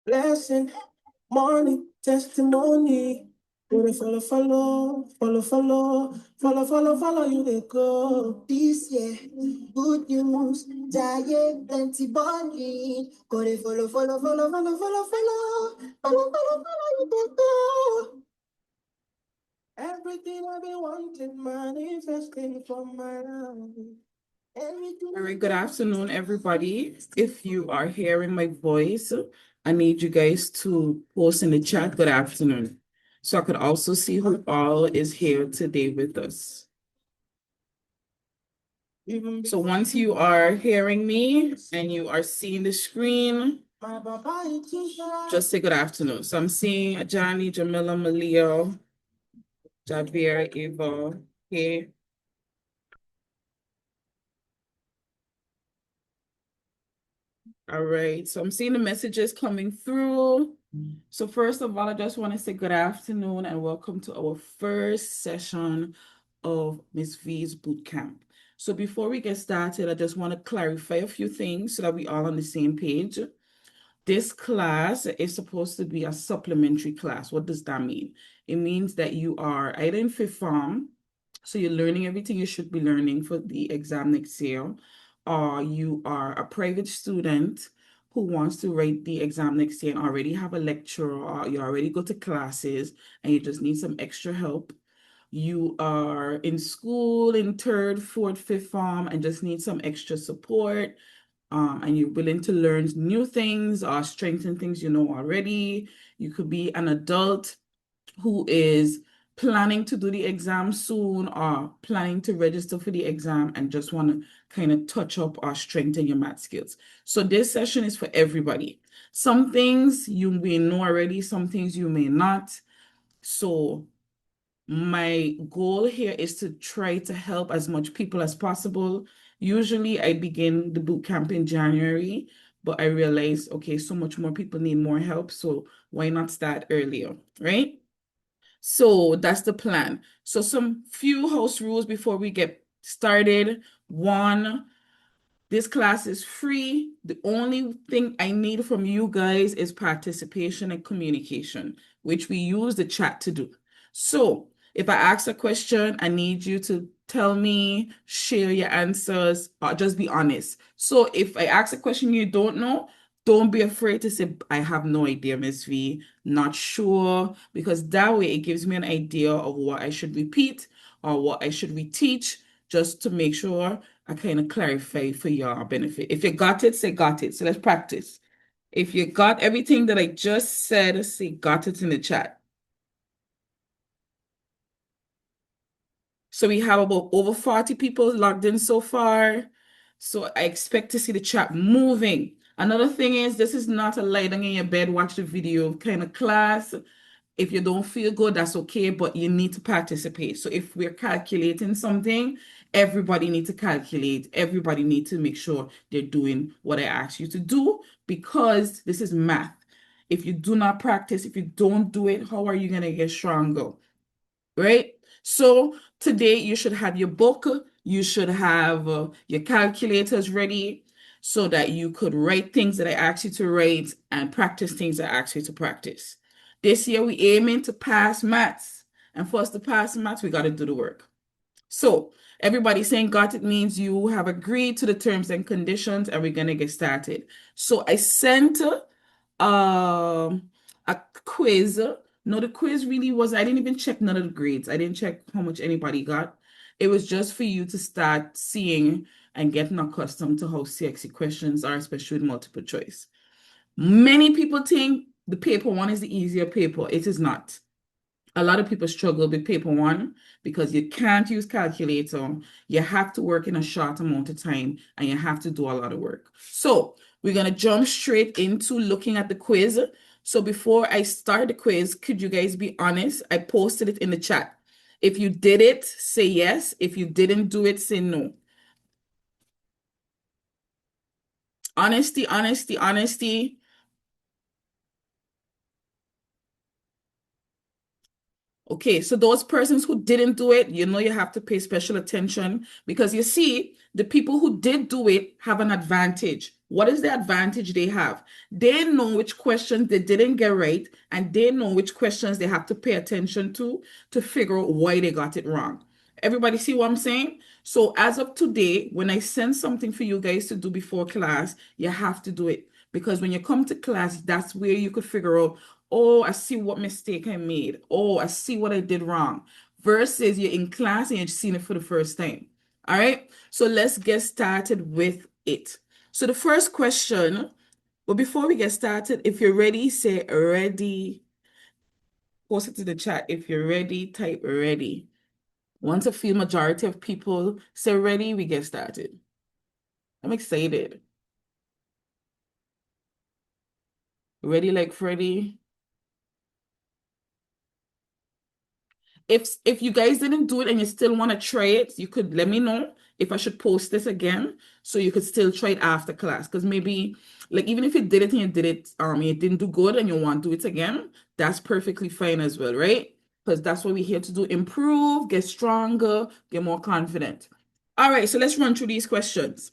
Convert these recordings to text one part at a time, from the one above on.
Blessing, morning, testimony. Gonna follow you they go. This year, good news, giant, plenty bonding. Gonna follow you they go. Everything I've been wanting, manifesting from my life. All right, good afternoon, everybody. If you are hearing my voice, I need you guys to post in the chat good afternoon. So I could also see who all is here today with us. So once you are hearing me and you are seeing the screen, just say good afternoon. So I'm seeing Johnny, Jamila, Malia, Javier, Eva, okay. All right, so I'm seeing the messages coming through. So first of all, I just want to say good afternoon and welcome to our first session of Miss V's bootcamp. So before we get started, I just want to clarify a few things so that we all on the same page. This class is supposed to be a supplementary class. What does that mean? It means that you are either in fifth form, so you're learning everything you should be learning for the exam next year, or you are a private student who wants to write the exam next year and already have a lecturer, or you already go to classes and you just need some extra help. You are in school in third, fourth, fifth form and just need some extra support. And you're willing to learn new things or strengthen things you know already. You could be an adult who is planning to do the exam soon or planning to register for the exam and just want to kind of touch up or strengthen your math skills. So this session is for everybody. Some things you may know already, some things you may not. So my goal here is to try to help as much people as possible. Usually I begin the boot camp in January, but I realized, okay, so much more people need more help. So why not start earlier, right? So that's the plan. So some few house rules before we get started. One, this class is free. The only thing I need from you guys is participation and communication, which we use the chat to do. So if I ask a question, I need you to tell me, share your answers, or just be honest. So if I ask a question you don't know, don't be afraid to say, I have no idea, Miss V, not sure, because that way it gives me an idea of what I should repeat or what I should reteach, just to make sure I kind of clarify for your benefit. If you got it, say got it. So let's practice. If you got everything that I just said, say got it in the chat. So we have about over 40 people logged in so far. So I expect to see the chat moving. Another thing is, this is not a lie down in your bed, watch the video kind of class. If you don't feel good, that's okay, but you need to participate. So if we're calculating something, everybody needs to calculate. Everybody needs to make sure they're doing what I asked you to do, because this is math. If you do not practice, if you don't do it, how are you going to get stronger? Right? So today you should have your book, you should have your calculators ready so that you could write things that I asked you to write and practice things I asked you to practice. This year we aiming to pass maths. And for us to pass maths, we got to do the work. So everybody saying got it means you have agreed to the terms and conditions and we're going to get started. So I sent a quiz. No, the quiz really was, I didn't even check none of the grades. I didn't check how much anybody got. It was just for you to start seeing and getting accustomed to how CXC questions are, especially with multiple choice. Many people think the paper one is the easier paper. It is not. A lot of people struggle with paper one because you can't use calculator. You have to work in a short amount of time and you have to do a lot of work. So we're going to jump straight into looking at the quiz. So before I start the quiz, could you guys be honest? I posted it in the chat. If you did it, say yes. If you didn't do it, say no. Honesty, honesty, honesty. Okay, so those persons who didn't do it, you know you have to pay special attention, because you see, the people who did do it have an advantage. What is the advantage they have? They know which questions they didn't get right, and they know which questions they have to pay attention to figure out why they got it wrong. Everybody see what I'm saying? So as of today, when I send something for you guys to do before class, you have to do it. Because when you come to class, that's where you could figure out, oh, I see what mistake I made. Oh, I see what I did wrong. Versus you're in class and you're seeing it for the first time. All right. So let's get started with it. So the first question, but before we get started, if you're ready, say ready. Post it to the chat. If you're ready, type ready. Once I feel majority of people say ready, we get started. I'm excited. Ready like Freddy. If you guys didn't do it and you still want to try it, you could let me know if I should post this again so you could still try it after class. Because maybe like even if you did it and you did it, you didn't do good and you want to do it again, that's perfectly fine as well, right? Because that's what we're here to do. Improve, get stronger, get more confident. All right, so let's run through these questions.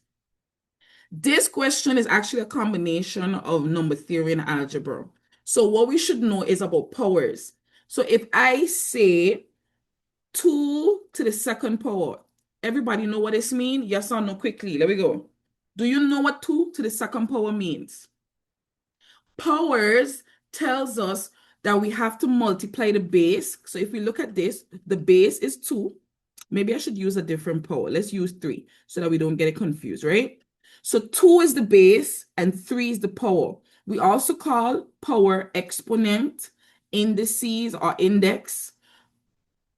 This question is actually a combination of number theory and algebra. So what we should know is about powers. So if I say 2 to the second power, everybody know what this means? Yes or no quickly. Let me go. Do you know what 2 to the second power means? Powers tells us that we have to multiply the base. So if we look at this, the base is 2. Maybe I should use a different power. Let's use 3 so that we don't get it confused, right? So 2 is the base and 3 is the power. We also call power exponent, indices or index,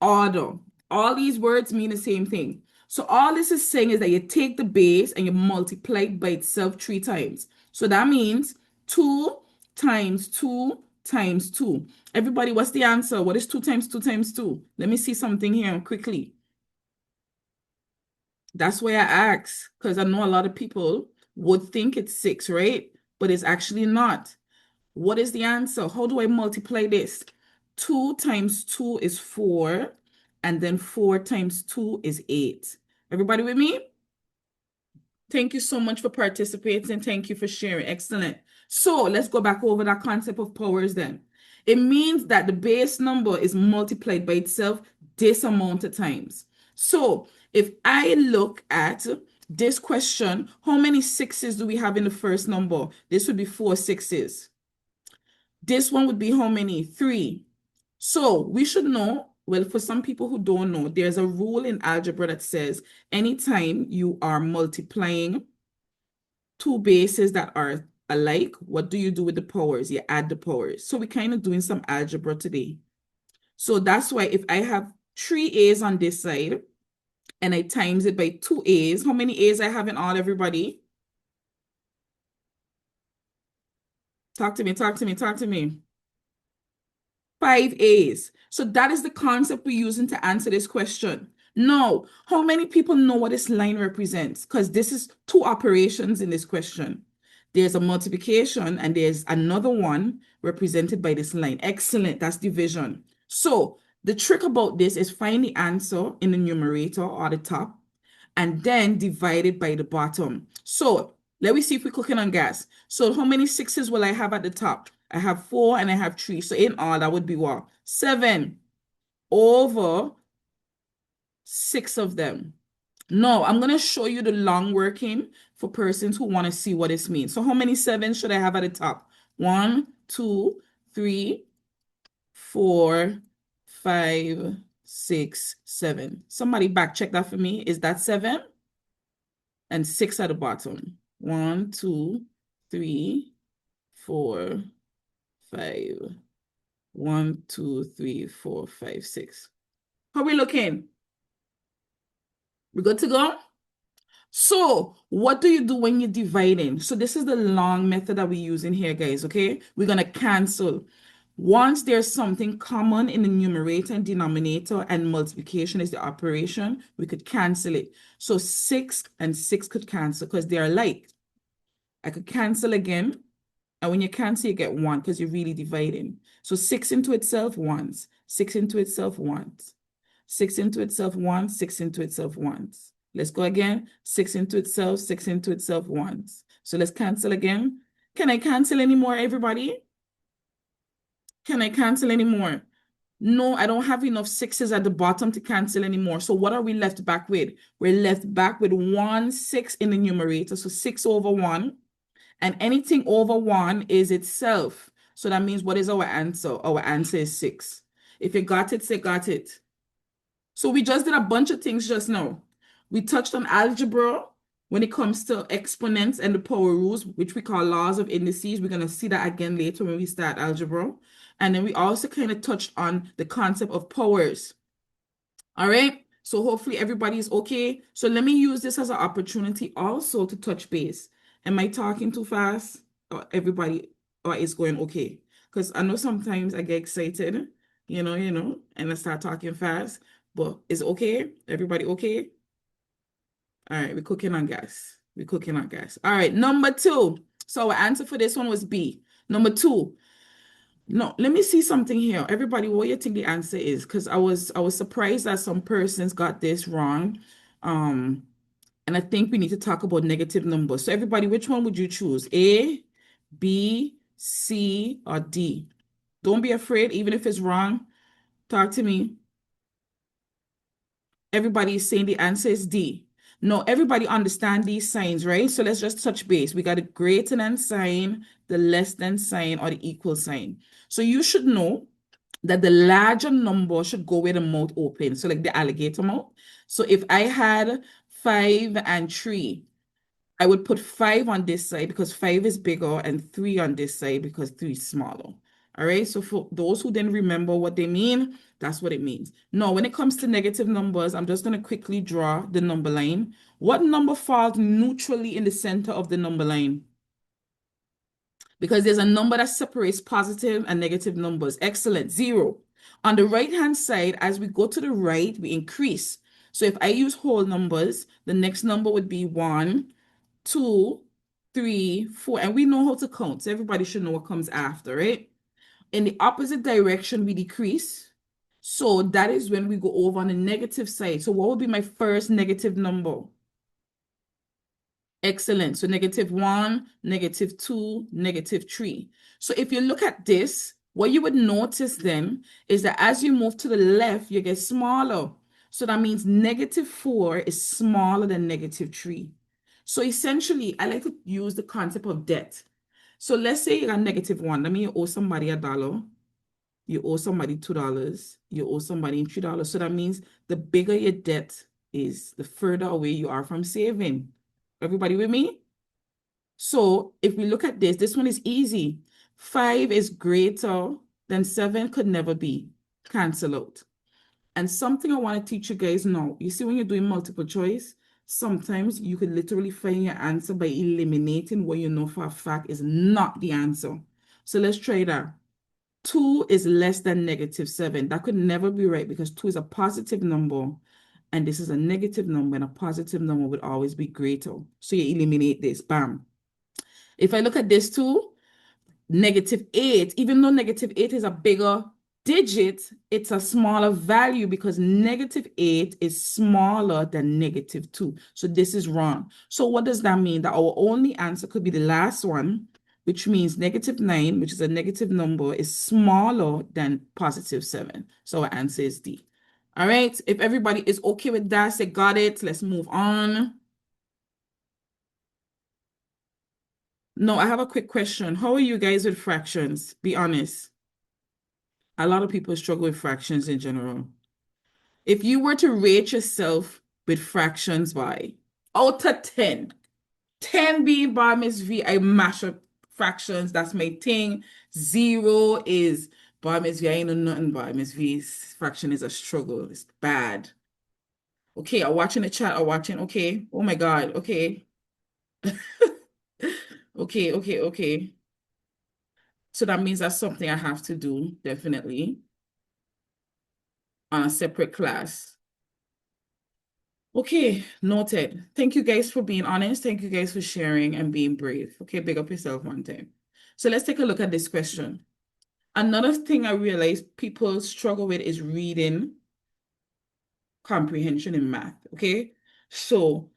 order. All these words mean the same thing. So all this is saying is that you take the base and you multiply it by itself 3 times. So that means 2 times 2 times 2. Everybody, what's the answer? What is 2 times 2 times 2? Let me see something here quickly. That's why I ask, because I know a lot of people would think it's 6, right? But it's actually not. What is the answer? How do I multiply this? 2 times 2 is 4, and then 4 times 2 is 8. Everybody with me? Thank you so much for participating. Thank you for sharing. Excellent. So let's go back over that concept of powers then. It means that the base number is multiplied by itself this amount of times. So if I look at this question, how many 6s do we have in the first number? This would be 4 6s. This one would be how many? 3. So we should know, well, for some people who don't know, there's a rule in algebra that says anytime you are multiplying two bases that are alike, what do you do with the powers? You add the powers. So we're kind of doing some algebra today. So that's why if I have 3 A's on this side and I times it by 2 A's, how many A's I have in all, everybody? Talk to me, talk to me, talk to me. 5 A's. So that is the concept we're using to answer this question. Now, how many people know what this line represents? Because this is 2 operations in this question. There's a multiplication and there's another one represented by this line. Excellent, that's division. So the trick about this is find the answer in the numerator or the top and then divide it by the bottom. So let me see if we're cooking on gas. So how many 6s will I have at the top? I have 4 and I have 3. So in all, that would be what? 7 over 6 of them. No, I'm going to show you the long working for persons who want to see what this means. So how many 7s should I have at the top? 1, 2, 3, 4, 5, 6, 7. Somebody back check that for me. Is that 7? And 6 at the bottom. 1, 2, 3, 4, 5. 1, 2, 3, 4, 5, 6. How are we looking? We good to go? So what do you do when you're dividing? So this is the long method that we're using here, guys, okay? We're going to cancel. Once there's something common in the numerator and denominator and multiplication is the operation, we could cancel it. So 6 and 6 could cancel because they're alike. I could cancel again. And when you cancel, you get 1 because you're really dividing. So 6 into itself once, 6 into itself once, 6 into itself once, 6 into itself once. Let's go again. 6 into itself, 6 into itself once, So let's cancel again. Can I cancel anymore, everybody? Can I cancel anymore? No, I don't have enough sixes at the bottom to cancel anymore. So what are we left back with? We're left back with 1 6 in the numerator. So 6 over 1. And anything over 1 is itself. So that means what is our answer? Our answer is 6. If you got it, say got it. So we just did a bunch of things just now. We touched on algebra when it comes to exponents and the power rules, which we call laws of indices. We're going to see that again later when we start algebra. And then we also kind of touched on the concept of powers. All right. So hopefully everybody is okay. So let me use this as an opportunity also to touch base. Am I talking too fast? Or everybody or is going okay? Because I know sometimes I get excited, and I start talking fast. But is it okay? Everybody okay? All right, we're cooking on gas. We're cooking on gas. All right, number 2. So our answer for this one was B. Number 2. No, let me see something here. Everybody, what you think the answer is? Because I was surprised that some persons got this wrong. And I think we need to talk about negative numbers. So everybody, which one would you choose? A, B, C, or D? Don't be afraid, even if it's wrong. Talk to me. Everybody is saying the answer is D. No, everybody understand these signs, right? So let's just touch base. We got a greater than sign, the less than sign, or the equal sign. So you should know that the larger number should go with the mouth open. So like the alligator mouth. So if I had 5 and 3, I would put 5 on this side because 5 is bigger and 3 on this side because 3 is smaller. All right. So for those who didn't remember what they mean, that's what it means. Now, when it comes to negative numbers, I'm just going to quickly draw the number line. What number falls neutrally in the center of the number line? Because there's a number that separates positive and negative numbers. Excellent. 0. On the right-hand side, as we go to the right, we increase. So if I use whole numbers, the next number would be 1, 2, 3, 4. And we know how to count. So everybody should know what comes after, right? In the opposite direction, we decrease. So that is when we go over on the negative side. So what would be my first negative number? Excellent. So -1, -2, -3. So if you look at this, what you would notice then is that as you move to the left, you get smaller. So that means -4 is smaller than -3. So essentially, I like to use the concept of debt. So let's say you got -1. That means you owe somebody $1. You owe somebody $2. You owe somebody $3. So that means the bigger your debt is, the further away you are from saving. Everybody with me? So if we look at this one is easy. 5 is greater than 7 could never be. Cancel out. And something I want to teach you guys now. You see when you're doing multiple choice, sometimes you could literally find your answer by eliminating what you know for a fact is not the answer. So let's try that. 2 is less than -7. That could never be right because 2 is a positive number and this is a negative number, and a positive number would always be greater. So you eliminate this, bam. If I look at this too, -8, even though -8 is a bigger digit, it's a smaller value because -8 is smaller than -2. So this is wrong. So what does that mean? That our only answer could be the last one, which means -9, which is a negative number, is smaller than +7. So our answer is D. All right. If everybody is okay with that, say got it. Let's move on. No, I have a quick question. How are you guys with fractions? Be honest. A lot of people struggle with fractions in general. If you were to rate yourself with fractions by out of 10, 10 being bar Miss V, I mash up fractions. That's my thing. 0 is bar Miss V. I ain't know nothing bar Miss V's fraction is a struggle. It's bad. Okay, I'm watching the chat. I'm watching. Okay. Oh my God. Okay. Okay, okay, okay. So that means that's something I have to do, definitely, on a separate class. Okay, noted. Thank you guys for being honest. Thank you guys for sharing and being brave. Okay, big up yourself one time. So let's take a look at this question. Another thing I realized people struggle with is reading comprehension in math. Okay, so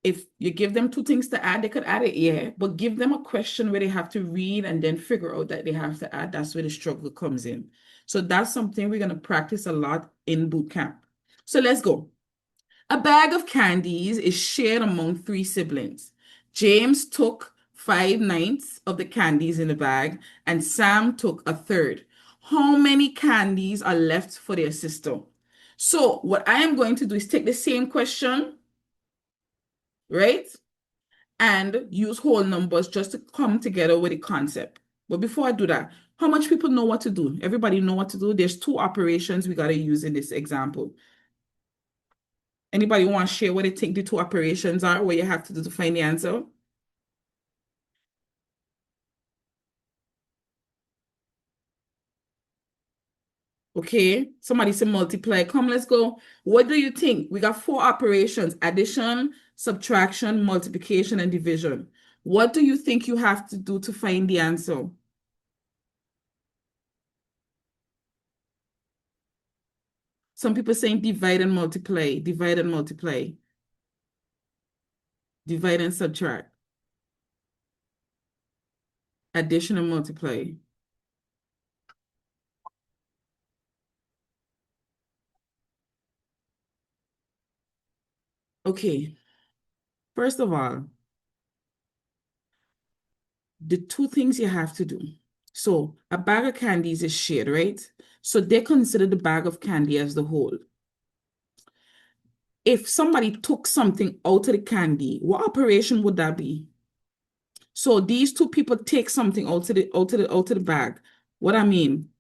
if you give them two things to add, they could add it, yeah. But give them a question where they have to read and then figure out that they have to add. That's where the struggle comes in. So that's something we're going to practice a lot in boot camp. So let's go. A bag of candies is shared among three siblings. James took 5/9 of the candies in the bag, and Sam took a third. How many candies are left for their sister? So, what I am going to do is take the same question, right? And use whole numbers just to come together with the concept. But before I do that, how much people know what to do? Everybody know what to do? There's two operations we got to use in this example. Anybody want to share what they think the two operations are, what you have to do to find the answer? Okay, somebody say multiply. Come, let's go. What do you think? We got four operations: addition, subtraction, multiplication, and division. What do you think you have to do to find the answer? Some people saying divide and multiply, divide and multiply, divide and subtract, addition and multiply. Okay, first of all, the two things you have to do. So a bag of candies is shared, right? So they consider the bag of candy as the whole. If somebody took something out of the candy, what operation would that be? So these two people take something out of the bag. What I mean?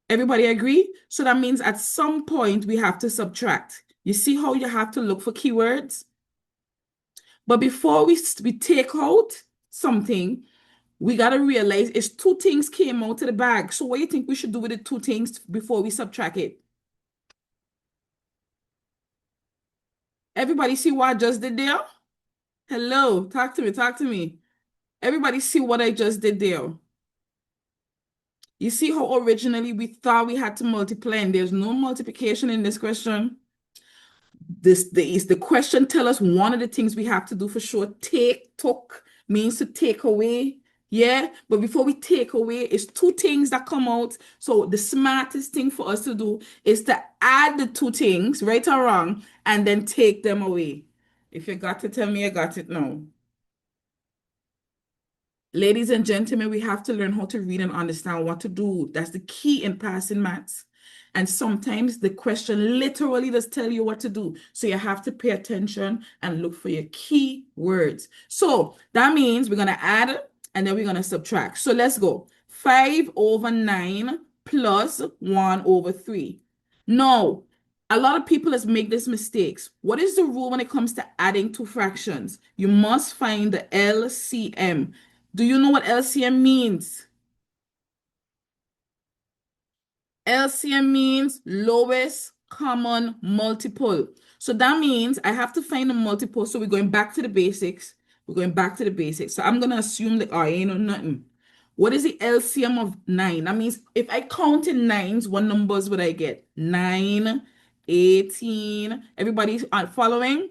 Everybody agree? So that means at some point we have to subtract. You see how you have to look for keywords? But before we take out something, we got to realize it's two things came out of the bag. So what do you think we should do with the two things before we subtract it? Everybody see what I just did there? Hello, talk to me, talk to me. Everybody see what I just did there? You see how originally we thought we had to multiply and there's no multiplication in this question? The question tell us one of the things we have to do for sure. Took means to take away. Yeah, but before we take away, it's two things that come out. So the smartest thing for us to do is to add the two things, right or wrong, and then take them away. If you got to tell me, I got it now. Ladies and gentlemen, we have to learn how to read and understand what to do. That's the key in passing maths. And sometimes the question literally does tell you what to do. So you have to pay attention and look for your key words. So that means we're going to add and then we're going to subtract. So let's go. 5/9 plus 1/3. Now, a lot of people let's make these mistakes. What is the rule when it comes to adding two fractions? You must find the LCM. Do you know what LCM means? LCM means lowest common multiple. So that means I have to find a multiple. So we're going back to the basics. We're going back to the basics. So I'm going to assume that I ain't know nothing. What is the LCM of 9? That means if I count in nines, what numbers would I get? 9, 18. Everybody following?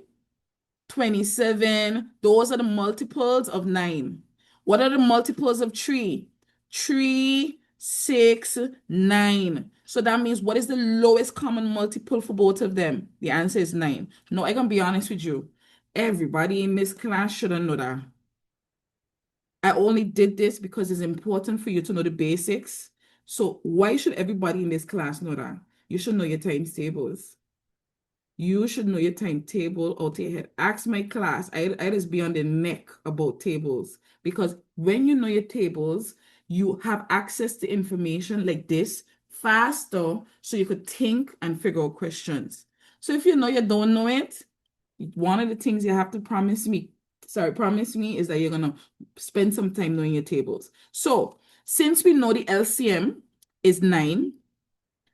27. Those are the multiples of 9. What are the multiples of 3? 3, 6, 9. So that means what is the lowest common multiple for both of them? The answer is 9. No, I can be honest with you. Everybody in this class should know that. I only did this because it's important for you to know the basics. So why should everybody in this class know that? You should know your times tables. You should know your timetable out your head. Ask my class. I just be on the neck about tables because when you know your tables, you have access to information like this faster so you could think and figure out questions. So if you know you don't know it, one of the things you have to promise me is that you're gonna spend some time knowing your tables. So since we know the LCM is 9,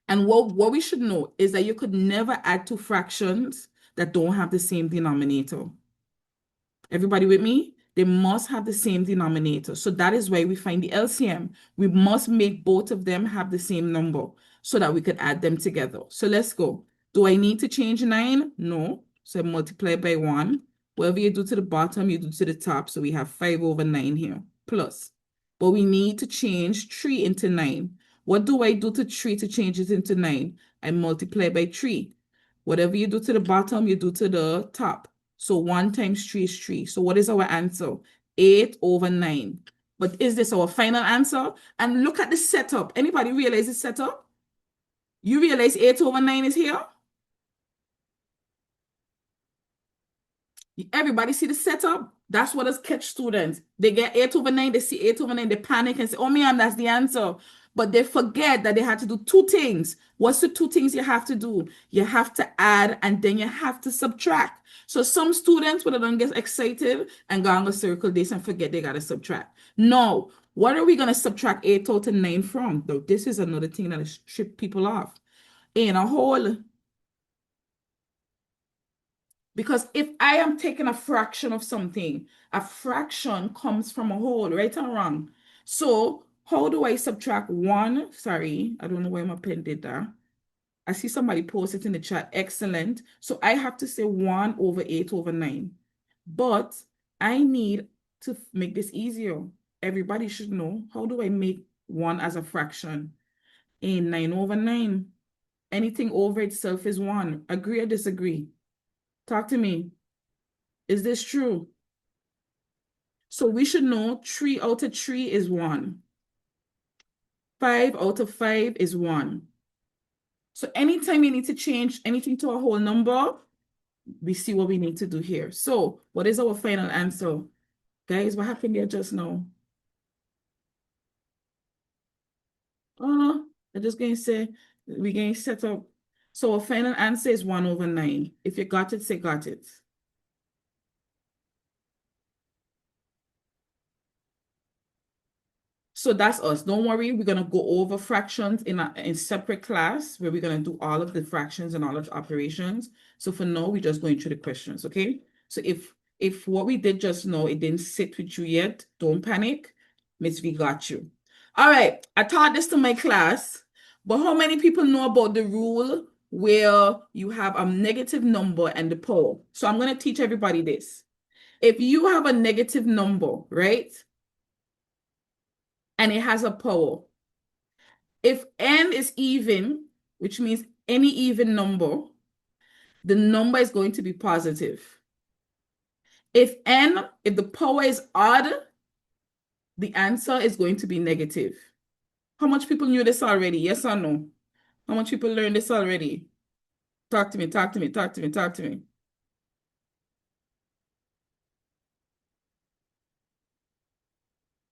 and what we should know is that you could never add two fractions that don't have the same denominator. Everybody with me? They must have the same denominator. So that is why we find the LCM. We must make both of them have the same number so that we could add them together. So let's go. Do I need to change 9? No. So I multiply by 1. Whatever you do to the bottom, you do to the top. So we have 5 over 9 here, plus. But we need to change 3 into 9. What do I do to 3 to change it into 9? I multiply by 3. Whatever you do to the bottom, you do to the top. So 1 times 3 is 3. So what is our answer? 8 over 9. But is this our final answer? And look at the setup. Anybody realize the setup? You realize 8 over 9 is here? Everybody see the setup? That's what us catch students. They get 8 over 9, they see 8 over 9, they panic and say, oh, ma'am, that's the answer. But they forget that they had to do 2 things. What's the 2 things you have to do? You have to add and then you have to subtract. So some students would have get excited and go on a circle this and forget they got to subtract. No. What are we going to subtract 8 out of 9 from? Though this is another thing that strip people off. In a whole. Because if I am taking a fraction of something, a fraction comes from a whole, right or wrong? So how do I subtract 1? Sorry, I don't know why my pen did that. I see somebody post it in the chat. Excellent. So I have to say 1 over 8 over 9. But I need to make this easier. Everybody should know, how do I make 1 as a fraction? In 9 over 9. Anything over itself is 1. Agree or disagree? Talk to me. Is this true? So we should know 3 out of 3 is 1. 5 out of 5 is 1. So anytime you need to change anything to a whole number, we see what we need to do here. So what is our final answer? Guys, what happened here just now? I'm just going to say, we're going to set up. So our final answer is 1 over 9. If you got it, say got it. So that's us. Don't worry, we're going to go over fractions in a separate class where we're going to do all of the fractions and all of the operations. So for now, we're just going through the questions, okay? So if what we did just now, it didn't sit with you yet, don't panic. Miss V got you. All right, I taught this to my class, but how many people know about the rule where you have a negative number and the power? So I'm going to teach everybody this. If you have a negative number, right? And it has a power. If n is even, which means any even number, the number is going to be positive. If the power is odd, the answer is going to be negative. How much people knew this already? Yes or no? How much people learned this already? Talk to me, talk to me, talk to me, talk to me.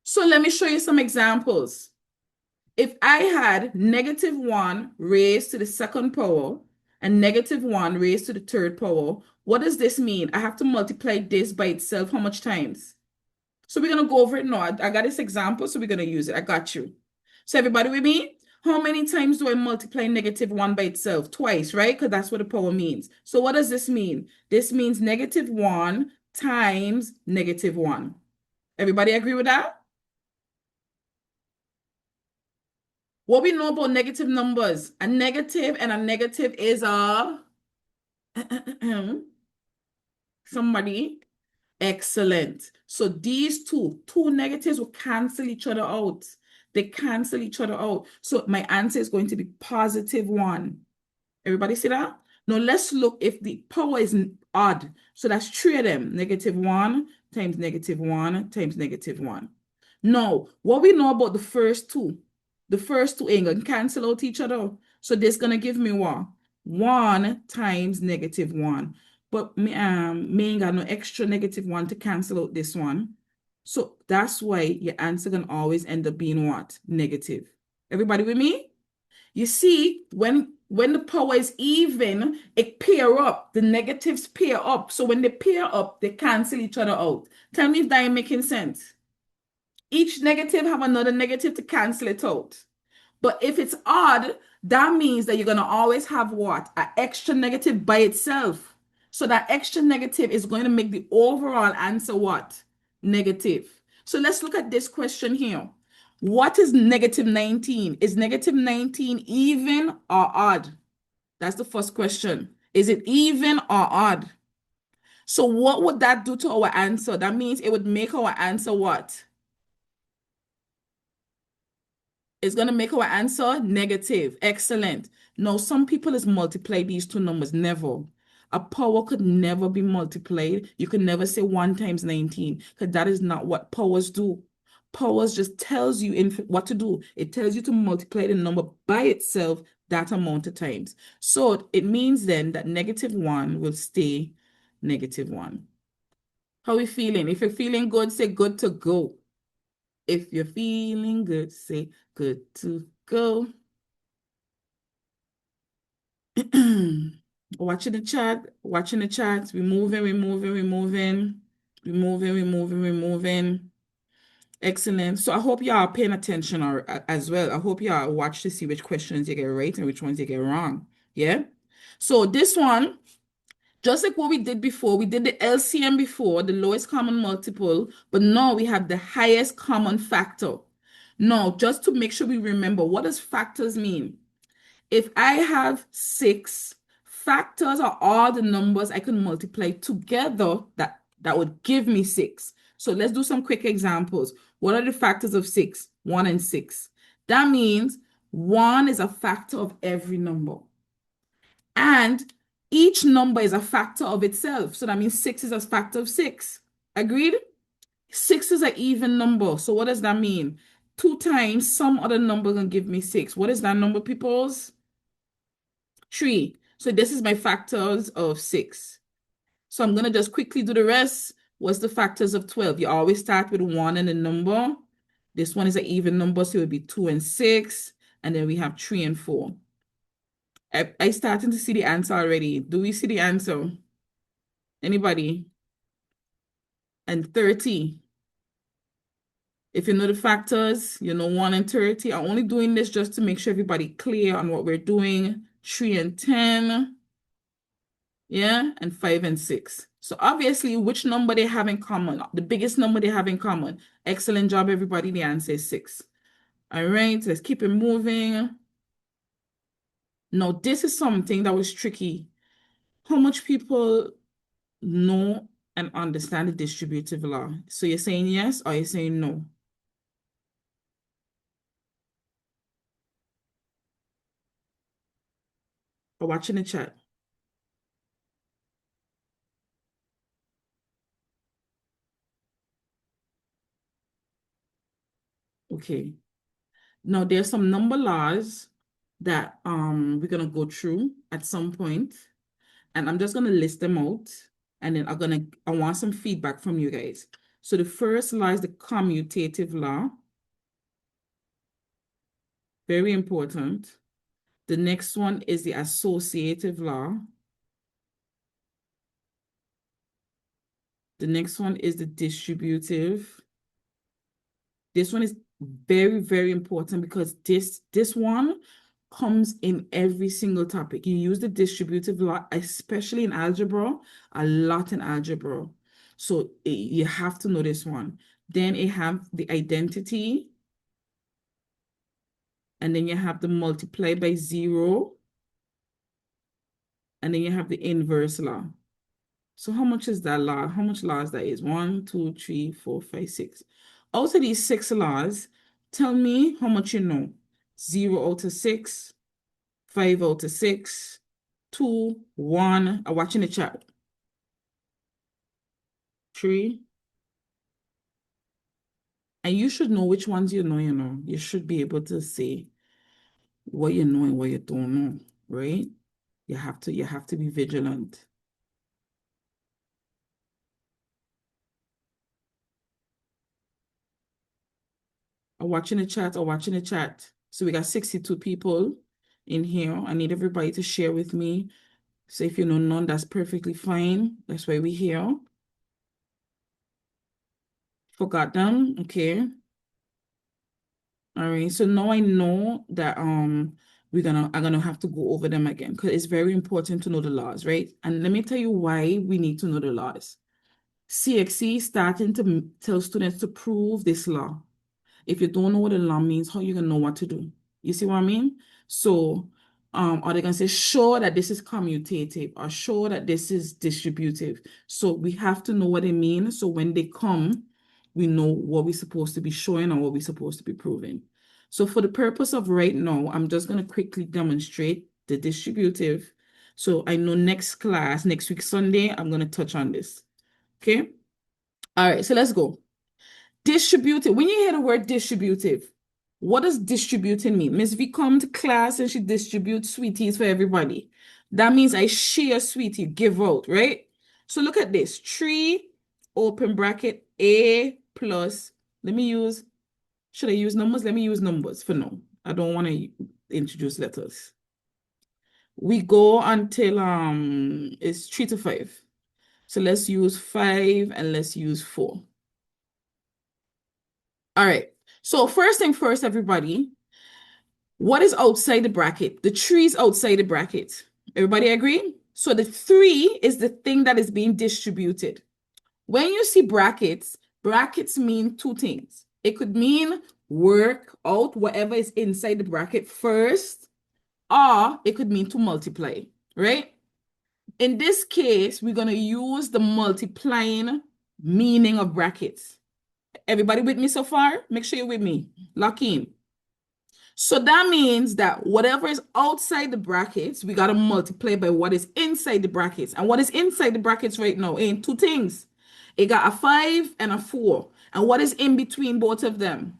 So let me show you some examples. If I had -1 raised to the second power and -1 raised to the third power, what does this mean? I have to multiply this by itself how much times? So we're going to go over it now. I got this example, so we're going to use it. I got you. So everybody with me? How many times do I multiply -1 by itself? Twice, right? Because that's what the power means. So what does this mean? This means -1 times -1. Everybody agree with that? What we know about negative numbers, a negative and a negative is a somebody. Excellent. So these two negatives will cancel each other out. They cancel each other out. So my answer is going to be +1. Everybody see that? Now let's look if the power is odd. So that's 3 of them. -1 times -1 times -1. Now, what we know about the first two? The first two ain't going to cancel out each other. So this is going to give me what? 1 times -1. But me ain't got no extra -1 to cancel out this one. So that's why your answer can always end up being what? Negative. Everybody with me? You see, when the power is even, it pair up. The negatives pair up. So when they pair up, they cancel each other out. Tell me if that ain't making sense. Each negative have another negative to cancel it out. But if it's odd, that means that you're going to always have what? An extra negative by itself. So that extra negative is going to make the overall answer what? Negative. So let's look at this question here. What is -19? Is -19 even or odd? That's the first question. Is it even or odd? So what would that do to our answer? That means it would make our answer what? It's going to make our answer negative. Excellent. Now, some people is multiply these two numbers. Never. A power could never be multiplied. You can never say 1 times 19 because that is not what powers do. Powers just tells you what to do. It tells you to multiply the number by itself that amount of times. So it means then that -1 will stay -1. How are we feeling? If you're feeling good, say good to go. If you're feeling good, say good to go. Watching the chat, watching the chat. We're moving, we're moving, we're moving. We're moving, we're moving, we're moving. Excellent. So I hope y'all are paying attention as well. I hope y'all watch to see which questions you get right and which ones you get wrong. Yeah? So this one, just like what we did before, we did the LCM before, the lowest common multiple, but now we have the highest common factor. Now, just to make sure we remember, what does factors mean? If I have 6, factors are all the numbers I can multiply together that would give me 6. So let's do some quick examples. What are the factors of 6? 1 and 6. That means 1 is a factor of every number. And each number is a factor of itself. So that means 6 is a factor of 6. Agreed? 6 is an even number. So what does that mean? 2 times some other number can give me 6. What is that number, peoples? 3. So this is my factors of 6. So I'm going to just quickly do the rest. What's the factors of 12? You always start with 1 and a number. This one is an even number, so it would be 2 and 6. And then we have 3 and 4. I starting to see the answer already. Do we see the answer? Anybody? And 30. If you know the factors, you know 1 and 30. I'm only doing this just to make sure everybody clear on what we're doing. 3 and 10. Yeah, and 5 and 6. So obviously, which number they have in common? The biggest number they have in common. Excellent job, everybody. The answer is 6. All right, let's keep it moving. Now, this is something that was tricky. How much people know and understand the distributive law? So you're saying yes or you're saying no? Or watching the chat. Okay. Now there's some number laws that we're gonna go through at some point, and I'm just gonna list them out, and then I want some feedback from you guys. So the first law is the commutative law. Very important. The next one is the associative law. The next one is the distributive. This one is very, very important because this one comes in every single topic. You use the distributive law, especially in algebra, a lot in algebra. So you have to know this one. Then you have the identity. And then you have the multiply by 0. And then you have the inverse law. So how much is that law? How much laws that is? 1, 2, 3, 4, 5, 6. Out of these 6 laws, tell me how much you know. 0 out of 6, 5 out of 6, 2, 1. I'm watching the chat. 3. And you should know which ones you know, you know. You should be able to say what you know and what you don't know, right? You have to be vigilant. I'm watching the chat. I'm watching the chat. So we got 62 people in here. I need everybody to share with me. So if you know none, that's perfectly fine. That's why we're here. Forgot them. Okay. All right. So now I know that I'm gonna have to go over them again because it's very important to know the laws, right? And let me tell you why we need to know the laws. CXC starting to tell students to prove this law. If you don't know what a law means, how you gonna know what to do? You see what I mean? So Or they're going to say, show that this is commutative or show that this is distributive. So we have to know what they mean. So when they come, we know what we're supposed to be showing and what we're supposed to be proving. So for the purpose of right now, I'm just going to quickly demonstrate the distributive. So I know next class, next week, Sunday, I'm going to touch on this. Okay. All right. So let's go. Distributive. When you hear the word distributive, what does distributing mean? Miss V come to class and she distributes sweeties for everybody. That means I share sweetie, give out, right? So look at this. 3, open bracket, A plus, should I use numbers? Let me use numbers for now. I don't want to introduce letters. We go until it's 3 to 5. So let's use 5 and let's use 4. All right. So first thing first, everybody, what is outside the bracket? The 3 is outside the bracket. Everybody agree? So the 3 is the thing that is being distributed. When you see brackets, brackets mean two things. It could mean work out whatever is inside the bracket first, or it could mean to multiply, right? In this case, we're going to use the multiplying meaning of brackets. Everybody with me so far? Make sure you're with me. Lock in. So that means that whatever is outside the brackets, we got to multiply by what is inside the brackets. And what is inside the brackets right now ain't two things. It got a 5 and a 4. And what is in between both of them?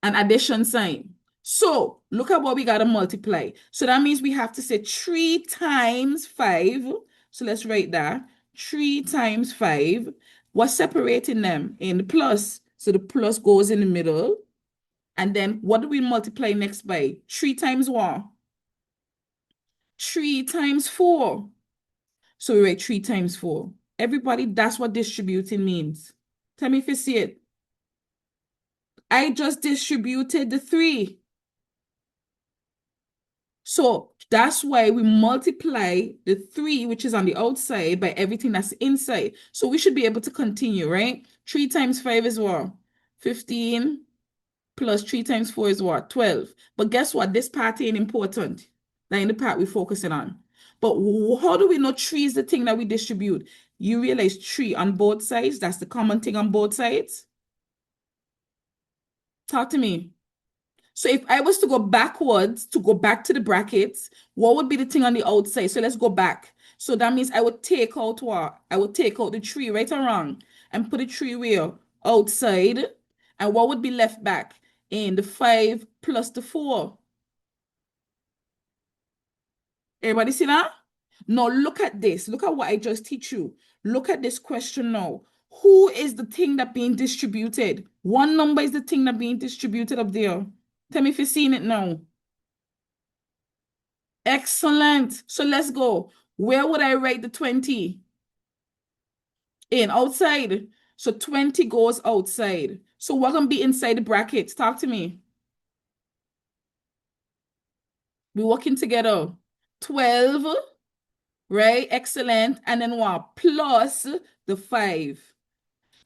An addition sign. So look at what we got to multiply. So that means we have to say 3 times 5. So let's write that. 3 times 5. What's separating them? In the plus. So the plus goes in the middle. And then what do we multiply next by? 3 times what? 3 times 4. So we write 3 times 4. Everybody, that's what distributing means. Tell me if you see it. I just distributed the 3. So that's why we multiply the 3, which is on the outside, by everything that's inside. So we should be able to continue, right? 3 times 5 is what? 15. Plus 3 times 4 is what? 12. But guess what? This part ain't important. That ain't the part we're focusing on. But how do we know 3 is the thing that we distribute? You realize 3 on both sides. That's the common thing on both sides. Talk to me. So if I was to go backwards, to go back to the brackets, what would be the thing on the outside? So let's go back. So that means I would take out what? I would take out the 3, right or wrong? And put the 3 where? Outside. And what would be left back? In the 5 plus the 4. Everybody see that? Now look at this. Look at what I just teach you. Look at this question now. Who is the thing that being distributed? One number is the thing that being distributed up there. Tell me if you're seeing it now. Excellent. So let's go. Where would I write the 20? In outside. So 20 goes outside. So what gonna be inside the brackets? Talk to me. We're working together. 12, right? Excellent. And then what? Plus the 5.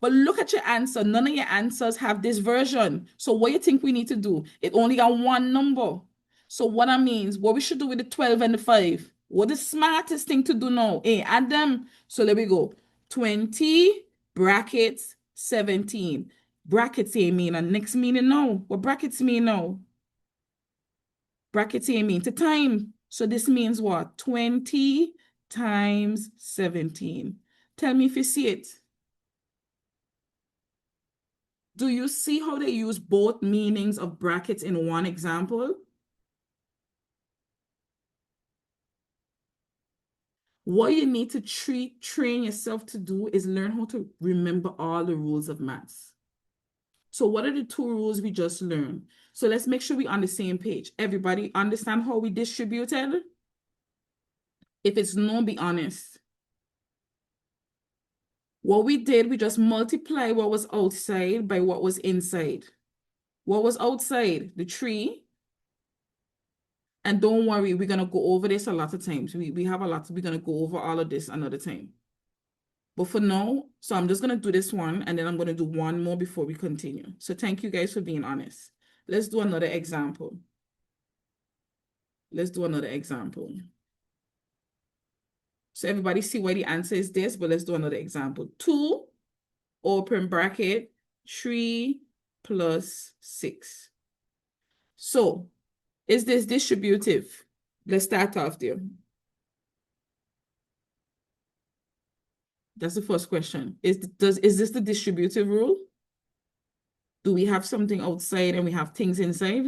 But look at your answer. None of your answers have this version. So what do you think we need to do? It only got one number. So what that means, what we should do with the 12 and the 5? What the smartest thing to do now? Hey, add them. So there we go. 20 brackets 17. Brackets here mean, and next meaning now. What brackets mean now? Brackets here mean to time. So this means what? 20 times 17. Tell me if you see it. Do you see how they use both meanings of brackets in one example? What you need to train yourself to do is learn how to remember all the rules of maths. So what are the 2 rules we just learned? So let's make sure we're on the same page. Everybody understand how we distributed? If it's no, be honest. What we did, we just multiply what was outside by what was inside. What was outside? The 3. And don't worry, we're going to go over this a lot of times. We have a lot. We're going to go over all of this another time. But for now, so I'm just going to do this one, and then I'm going to do one more before we continue. So thank you guys for being honest. Let's do another example. Let's do another example. So everybody see why the answer is this, but let's do another example. 2, open bracket, 3 plus 6. So is this distributive? Let's start off there. That's the first question. Is this the distributive rule? Do we have something outside and we have things inside?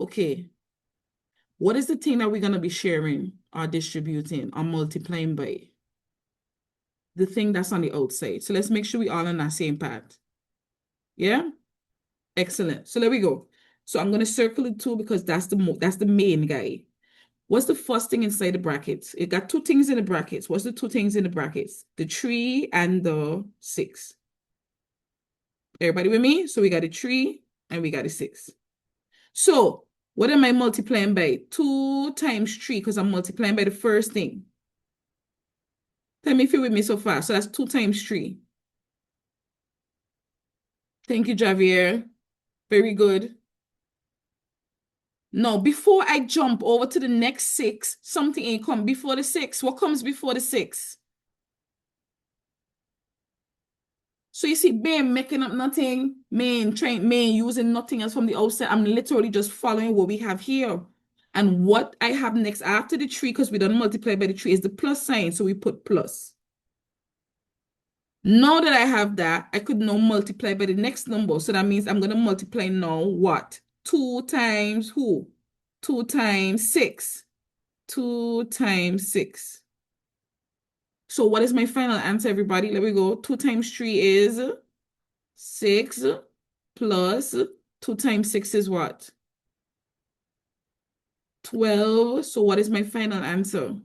Okay. What is the thing that we're going to be sharing or distributing or multiplying by? The thing that's on the outside. So let's make sure we all on that same path. Yeah? Excellent. So there we go. So I'm going to circle it too because that's the main guy. What's the first thing inside the brackets? It got two things in the brackets. What's the two things in the brackets? The 3 and the 6. Everybody with me? So we got a 3 and we got a 6. So what am I multiplying by? 2 times 3 because I'm multiplying by the first thing. Tell me if you're with me so far. So that's 2 times 3. Thank you, Javier. Very good. No, before I jump over to the next 6, something ain't come before the 6. What comes before the 6? So you see, man, making up nothing, man, using nothing else from the outside. I'm literally just following what we have here. And what I have next after the 3, because we don't multiply by the 3, is the plus sign. So we put plus. Now that I have that, I could now multiply by the next number. So that means I'm going to multiply now what? 2 times who? 2 times 6. 2 times 6. So what is my final answer, everybody? Let me go. 2 times 3 is 6 plus 2 times 6 is what? 12. So what is my final answer?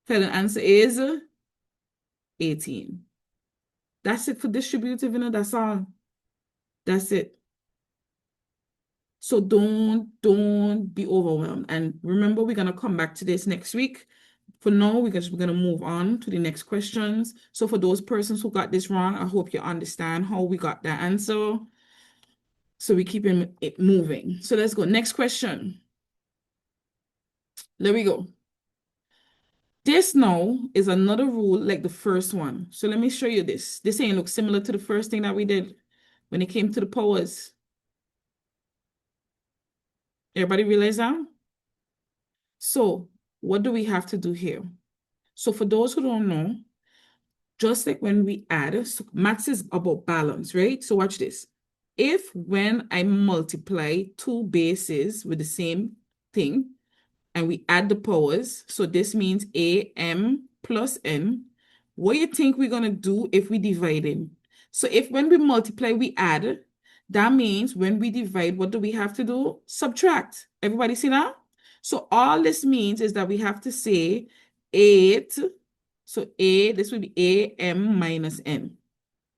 Final answer is 18. That's it for distributive, that's all. That's it. So don't be overwhelmed. And remember, we're gonna come back to this next week. For now, we're gonna move on to the next questions. So for those persons who got this wrong, I hope you understand how we got that answer. So we keep it moving. So let's go. Next question. There we go. This now is another rule like the first one. So let me show you this. This ain't look similar to the first thing that we did when it came to the powers. Everybody realize that? So what do we have to do here? So for those who don't know, just like when we add, so maths is about balance, right? So watch this. If when I multiply two bases with the same thing, and we add the powers, so this means am plus n, what do you think we're going to do if we divide in? So if when we multiply, we add, that means when we divide, what do we have to do? Subtract. Everybody see that? So all this means is that we have to say 8. So this would be am minus n.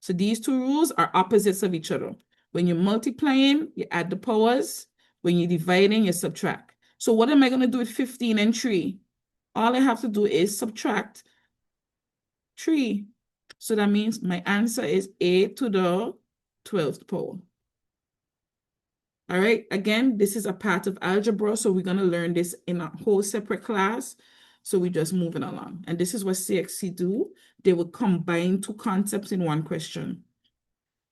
So these two rules are opposites of each other. When you're multiplying, you add the powers. When you're dividing, you subtract. So what am I going to do with 15 and 3? All I have to do is subtract 3. So that means my answer is a to the 12th power. All right, again, this is a part of algebra, so we're going to learn this in a whole separate class. So we're just moving along. And this is what CXC do. They will combine two concepts in one question.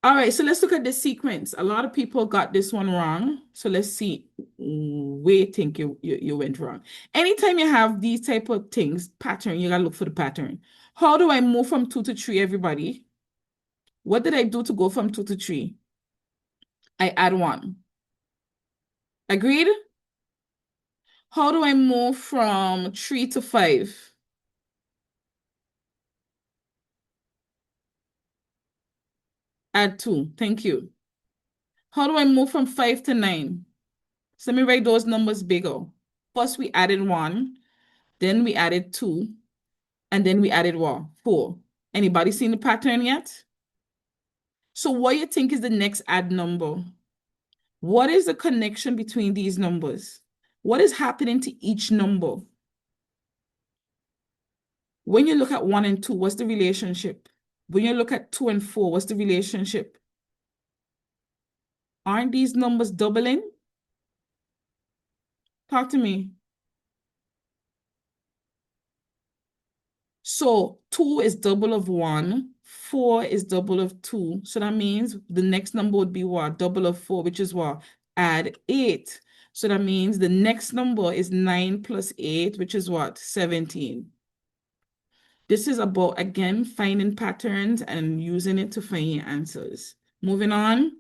All right, so let's look at the sequence. A lot of people got this one wrong. So let's see where you think you went wrong. Anytime you have these type of things, pattern, you gotta look for the pattern. How do I move from 2 to 3, everybody? What did I do to go from 2 to 3? I add 1. Agreed? How do I move from 3 to 5? Add 2. Thank you. How do I move from 5 to 9? So let me write those numbers bigger. First, we added 1. Then we added 2. And then we added what? 4. Anybody seen the pattern yet? So what do you think is the next add number? What is the connection between these numbers? What is happening to each number? When you look at 1 and 2, what's the relationship? When you look at 2 and 4, what's the relationship? Aren't these numbers doubling? Talk to me. So 2 is double of 1, 4 is double of 2. So that means the next number would be what? Double of 4, which is what? Add 8. So that means the next number is 9 plus 8, which is what? 17. This is about, again, finding patterns and using it to find your answers. Moving on.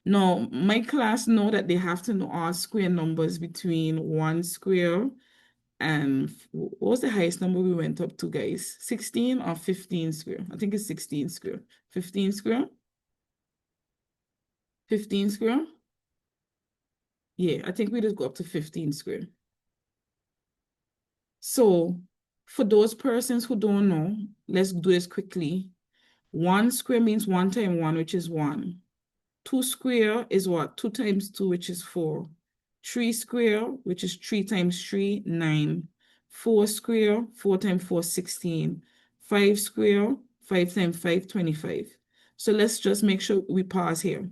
Now, my class know that they have to know all square numbers between 1 square and what was the highest number we went up to, guys? 16 or 15 square? I think it's 16 square. 15 square? 15 square? Yeah, I think we just go up to 15 square. So for those persons who don't know, let's do this quickly. 1 square means 1 times 1, which is 1. 2 square is what? 2 times 2, which is 4. 3 square, which is 3 times 3, 9. 4 square, 4 times 4, 16. 5 square, 5 times 5, 25. So let's just make sure we pause here.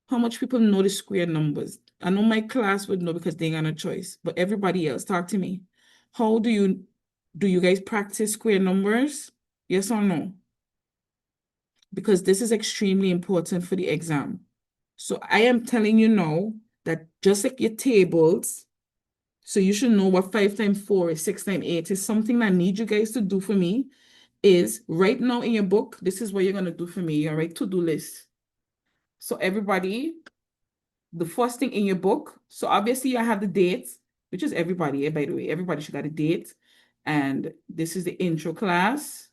How much people know the square numbers? I know my class would know because they ain't got no choice, but everybody else, talk to me. How do you guys practice square numbers? Yes or no? Because this is extremely important for the exam. So I am telling you now that just like your tables, so you should know what 5 times 4 is, 6 times 8 is. Something I need you guys to do for me is right now in your book, this is what you're going to do for me. You're right, to-do list. So everybody, the first thing in your book, so obviously I have the dates, which is everybody, by the way, everybody should have a date. And this is the intro class.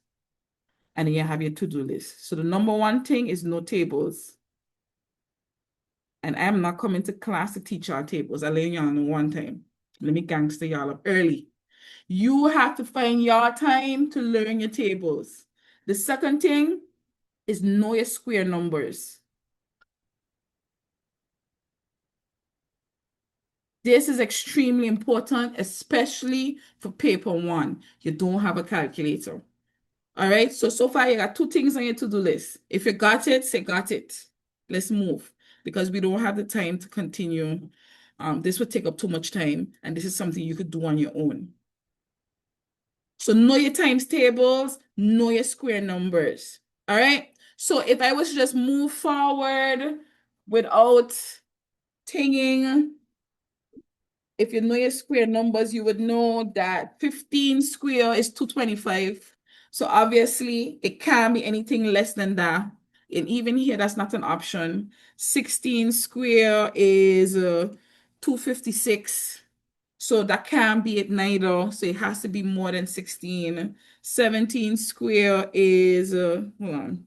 And then you have your to-do list. So the number one thing is no tables. And I am not coming to class to teach y'all tables. I let y'all know one time. Let me gangster y'all up early. You have to find your time to learn your tables. The second thing is know your square numbers. This is extremely important, especially for paper one. You don't have a calculator. All right. So far you got two things on your to-do list. If you got it, say got it. Let's move because we don't have the time to continue. This would take up too much time, and this is something you could do on your own. So know your times tables, know your square numbers. All right. So if I was to just move forward without tinging, if you know your square numbers, you would know that 15 square is 225. So obviously it can't be anything less than that. And even here, that's not an option. 16 square is 256. So that can't be it neither. So it has to be more than 16. 17 square is, hold on,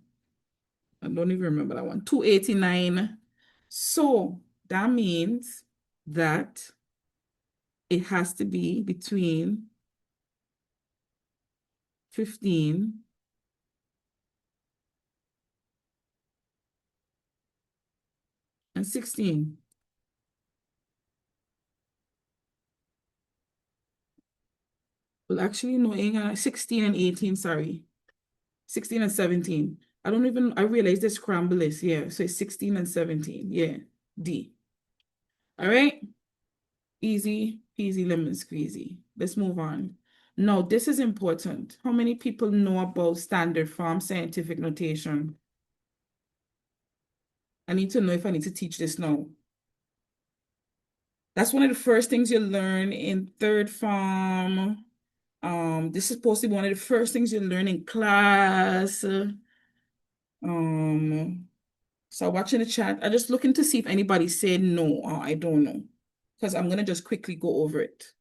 I don't even remember that one, 289. So that means that it has to be between 15 and 16. Well, actually, no, 16 and 18, sorry. 16 and 17. I realize the scramble is, yeah. So it's 16 and 17. Yeah, D. All right. Easy peasy lemon squeezy. Let's move on. Now, this is important. How many people know about standard form scientific notation? I need to know if I need to teach this now. That's one of the first things you learn in third form. This is supposed to be one of the first things you learn in class. So watching the chat, I'm just looking to see if anybody said no or I don't know. Because I'm gonna just quickly go over it.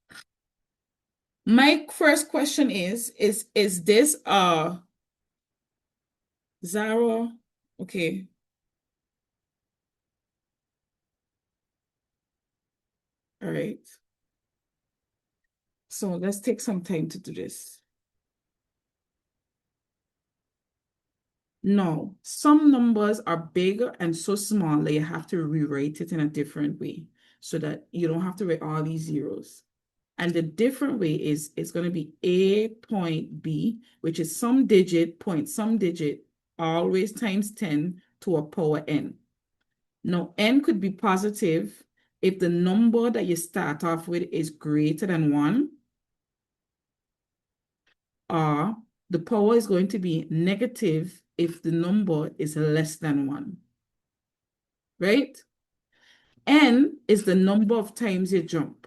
My first question is this Zara? Okay, all right. So let's take some time to do this. No, some numbers are big and so small that you have to rewrite it in a different way so that you don't have to write all these zeros. And the different way is it's going to be A point B, which is some digit, point some digit, always times 10 to a power n. Now, n could be positive if the number that you start off with is greater than 1, or the power is going to be negative if the number is less than 1, right? N is the number of times you jump.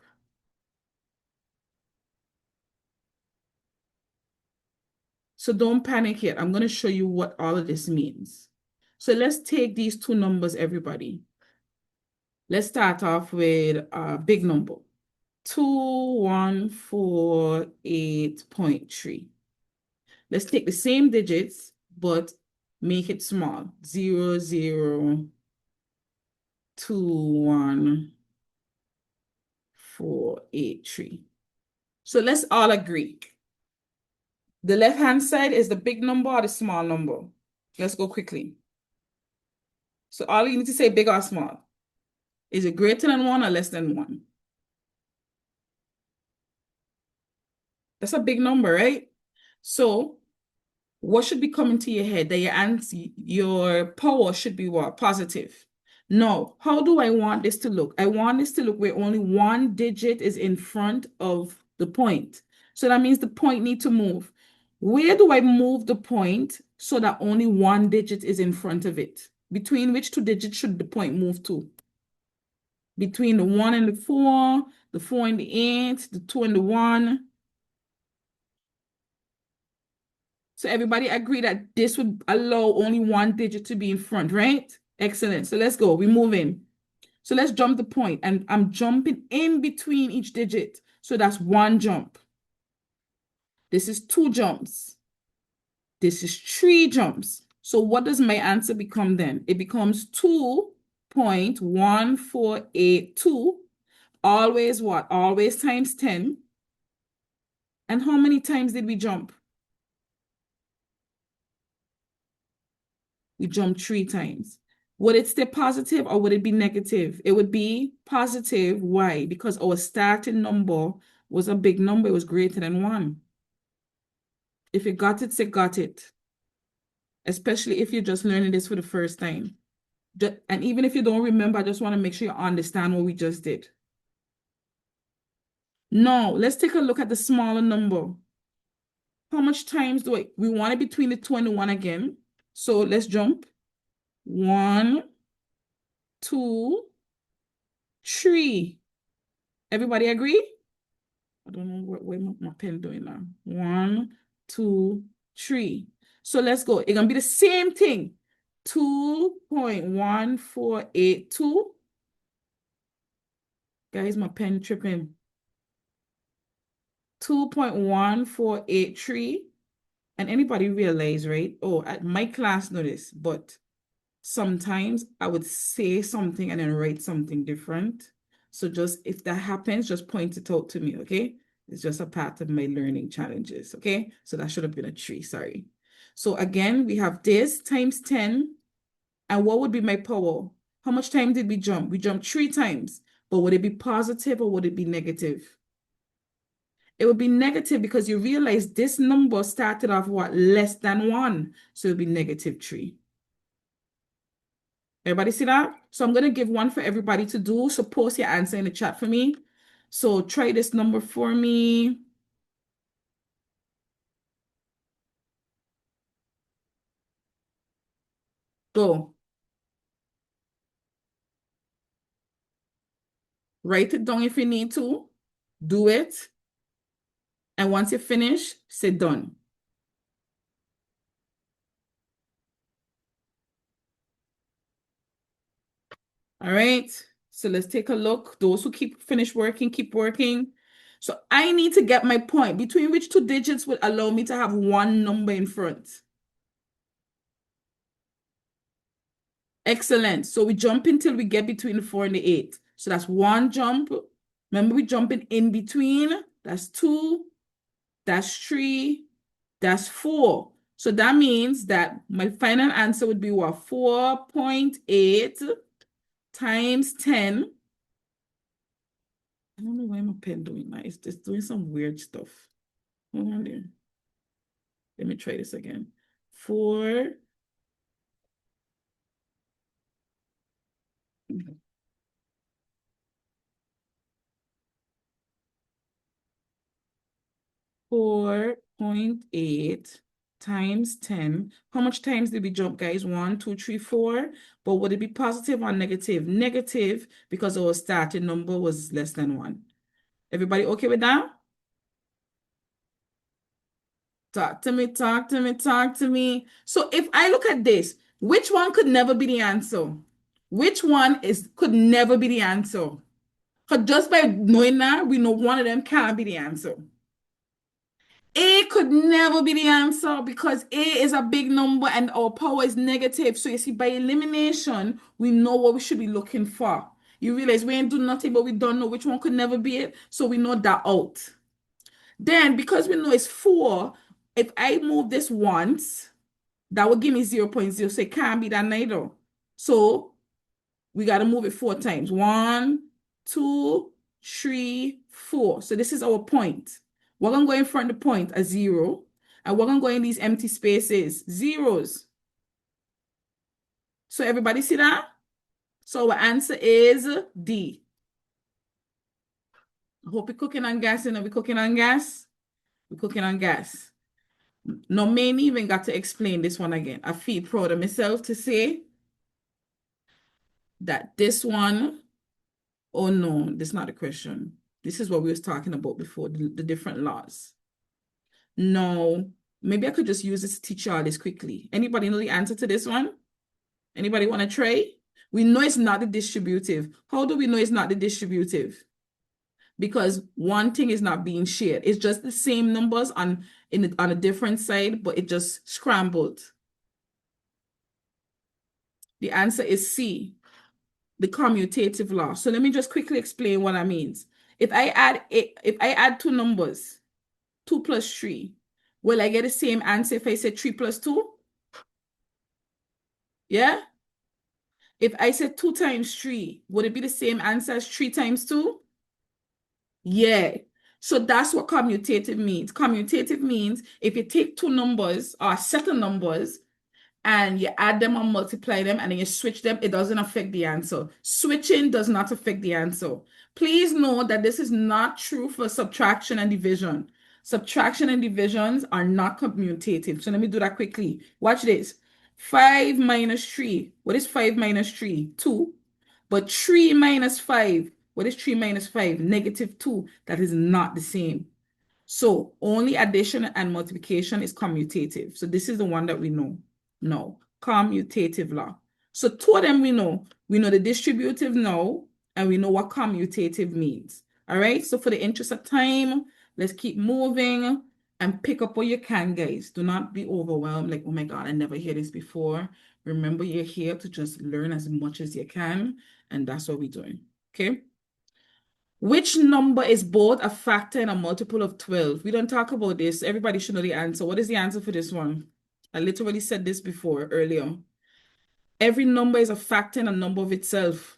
So don't panic yet. I'm going to show you what all of this means. So let's take these two numbers, everybody. Let's start off with a big number, 2148.3. Let's take the same digits, but make it small. 0, 0, 2, 1, 4, 8, 3. So let's all agree. The left-hand side is the big number or the small number? Let's go quickly. So all you need to say big or small. Is it greater than 1 or less than 1? That's a big number, right? So what should be coming to your head? That your power should be what? Positive. No. How do I want this to look? I want this to look where only one digit is in front of the point. So that means the point need to move. Where do I move the point so that only one digit is in front of it? Between which two digits should the point move to? Between the 1 and the 4 and the 8, the 2 and the 1. So everybody agree that this would allow only one digit to be in front, right? Excellent. So let's go. We're moving. So let's jump the point, and I'm jumping in between each digit. So that's one jump. This is 2 jumps. This is 3 jumps. So what does my answer become then? It becomes 2.1482. Always what? Always times 10. And how many times did we jump? We jumped 3 times. Would it stay positive or would it be negative? It would be positive. Why? Because our starting number was a big number. It was greater than 1. If you got it, say got it. Especially if you're just learning this for the first time. And even if you don't remember, I just want to make sure you understand what we just did. Now, let's take a look at the smaller number. How much times we want it between the 2 and the 1 again. So let's jump. 1, 2, 3. Everybody agree? I don't know what my pen doing now. 1, 2, 3. So let's go. It's gonna be the same thing. 2.1482. Guys, my pen tripping. 2.1483. And anybody realize, right? Oh, at my class know this, but sometimes I would say something and then write something different. So just if that happens, just point it out to me, okay? It's just a part of my learning challenges, okay? So that should have been a 3, sorry. So again, we have this times 10. And what would be my power? How much time did we jump? We jumped 3 times. But would it be positive or would it be negative? It would be negative because you realize this number started off what? Less than 1. So it would be negative 3. Everybody see that? So I'm going to give one for everybody to do. So post your answer in the chat for me. So try this number for me. Go. Write it down if you need to. Do it. And once you finish, say done. All right. So let's take a look. Those who finish working, keep working. So I need to get my point. Between which two digits would allow me to have one number in front? Excellent. So we jump until we get between the 4 and the 8. So that's one jump. Remember, we jumping in between. That's 2. That's 3. That's 4. So that means that my final answer would be what? 4.8 times 10. I don't know why my pen doing that. It's just doing some weird stuff. Hold on there. Let me try this again. 4 4.8 times 10. How much times did we jump, guys? 1, 2, 3, 4. But would it be positive or negative? Negative, because our starting number was less than 1. Everybody okay with that? Talk to me, talk to me, talk to me. So if I look at this, which one could never be the answer? Which one could never be the answer? Because just by knowing that, we know one of them can't be the answer. A could never be the answer because A is a big number and our power is negative. So you see, by elimination, we know what we should be looking for. You realize we ain't do nothing, but we don't know which one could never be it. So we know that out. Then because we know it's 4, if I move this once, that will give me 0.0. So it can't be that neither. So we got to move it 4 times. 1, 2, 3, 4. So this is our point. We're going to go in front of the point, a 0. And we're going to go in these empty spaces, zeros. So everybody see that? So our answer is D. I hope you're cooking on gas. And are we cooking on gas? We're cooking on gas. No, Maine even got to explain this one again. I feel proud of myself to say that this one, oh no, this is not a question. This is what we was talking about before, the different laws. No, maybe I could just use this to teach you all this quickly. Anybody know the answer to this one? Anybody want to try? We know it's not the distributive. How do we know it's not the distributive? Because one thing is not being shared. It's just the same numbers on a different side, but it just scrambled. The answer is C, the commutative law. So let me just quickly explain what that means. If I add 2 numbers, 2 plus 3, will I get the same answer if I say 3 plus 2? Yeah? If I said 2 times 3, would it be the same answer as 3 times 2? Yeah. So that's what commutative means. Commutative means if you take 2 numbers or a set of numbers and you add them or multiply them and then you switch them, it doesn't affect the answer. Switching does not affect the answer. Please note that this is not true for subtraction and division. Subtraction and divisions are not commutative. So let me do that quickly. Watch this. 5 minus 3. What is 5 minus 3? 2. But 3 minus 5. What is 3 minus 5? Negative 2. That is not the same. So only addition and multiplication is commutative. So this is the one that we know. No, commutative law. So 2 of them we know. We know the distributive now, and we know what commutative means. All right, so for the interest of time, let's keep moving and pick up what you can, guys. Do not be overwhelmed like, oh my God, I never heard this before. Remember, you're here to just learn as much as you can, and that's what we're doing, okay? Which number is both a factor and a multiple of 12? We don't talk about this. Everybody should know the answer. What is the answer for this one? I literally said this before earlier. Every number is a factor and a number of itself.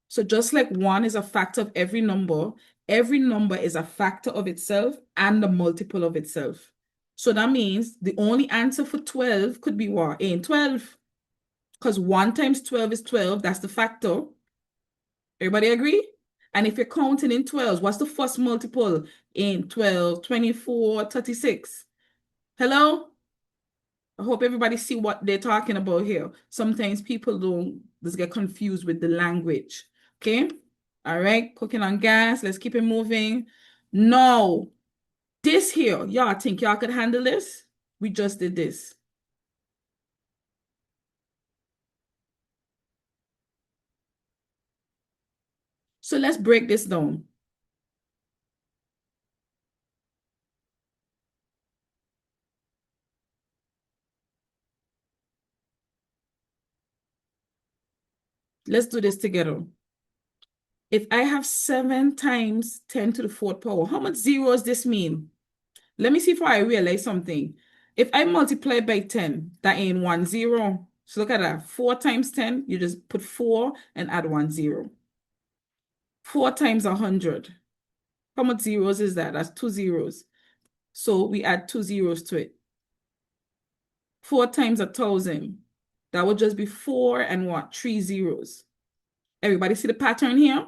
So just like 1 is a factor of every number is a factor of itself and a multiple of itself. So that means the only answer for 12 could be what? Ain't 12. Because 1 times 12 is 12. That's the factor. Everybody agree? And if you're counting in 12s, what's the first multiple in 12, 24, 36? Hello? I hope everybody see what they're talking about here. Sometimes people don't just get confused with the language. Okay? All right, cooking on gas. Let's keep it moving. No, this here, y'all think y'all could handle this? We just did this. So let's break this down. Let's do this together. If I have 7 times 10 to the 4th power, how much zeros this mean? Let me see if I realize something. If I multiply by 10, that ain't 1 0. So look at that. 4 times 10, you just put 4 and add 1 0. 4 times 100. How much zeros is that? That's 2 zeros. So we add 2 zeros to it. 4 times 1,000. That would just be 4 and what? 3 zeros. Everybody see the pattern here?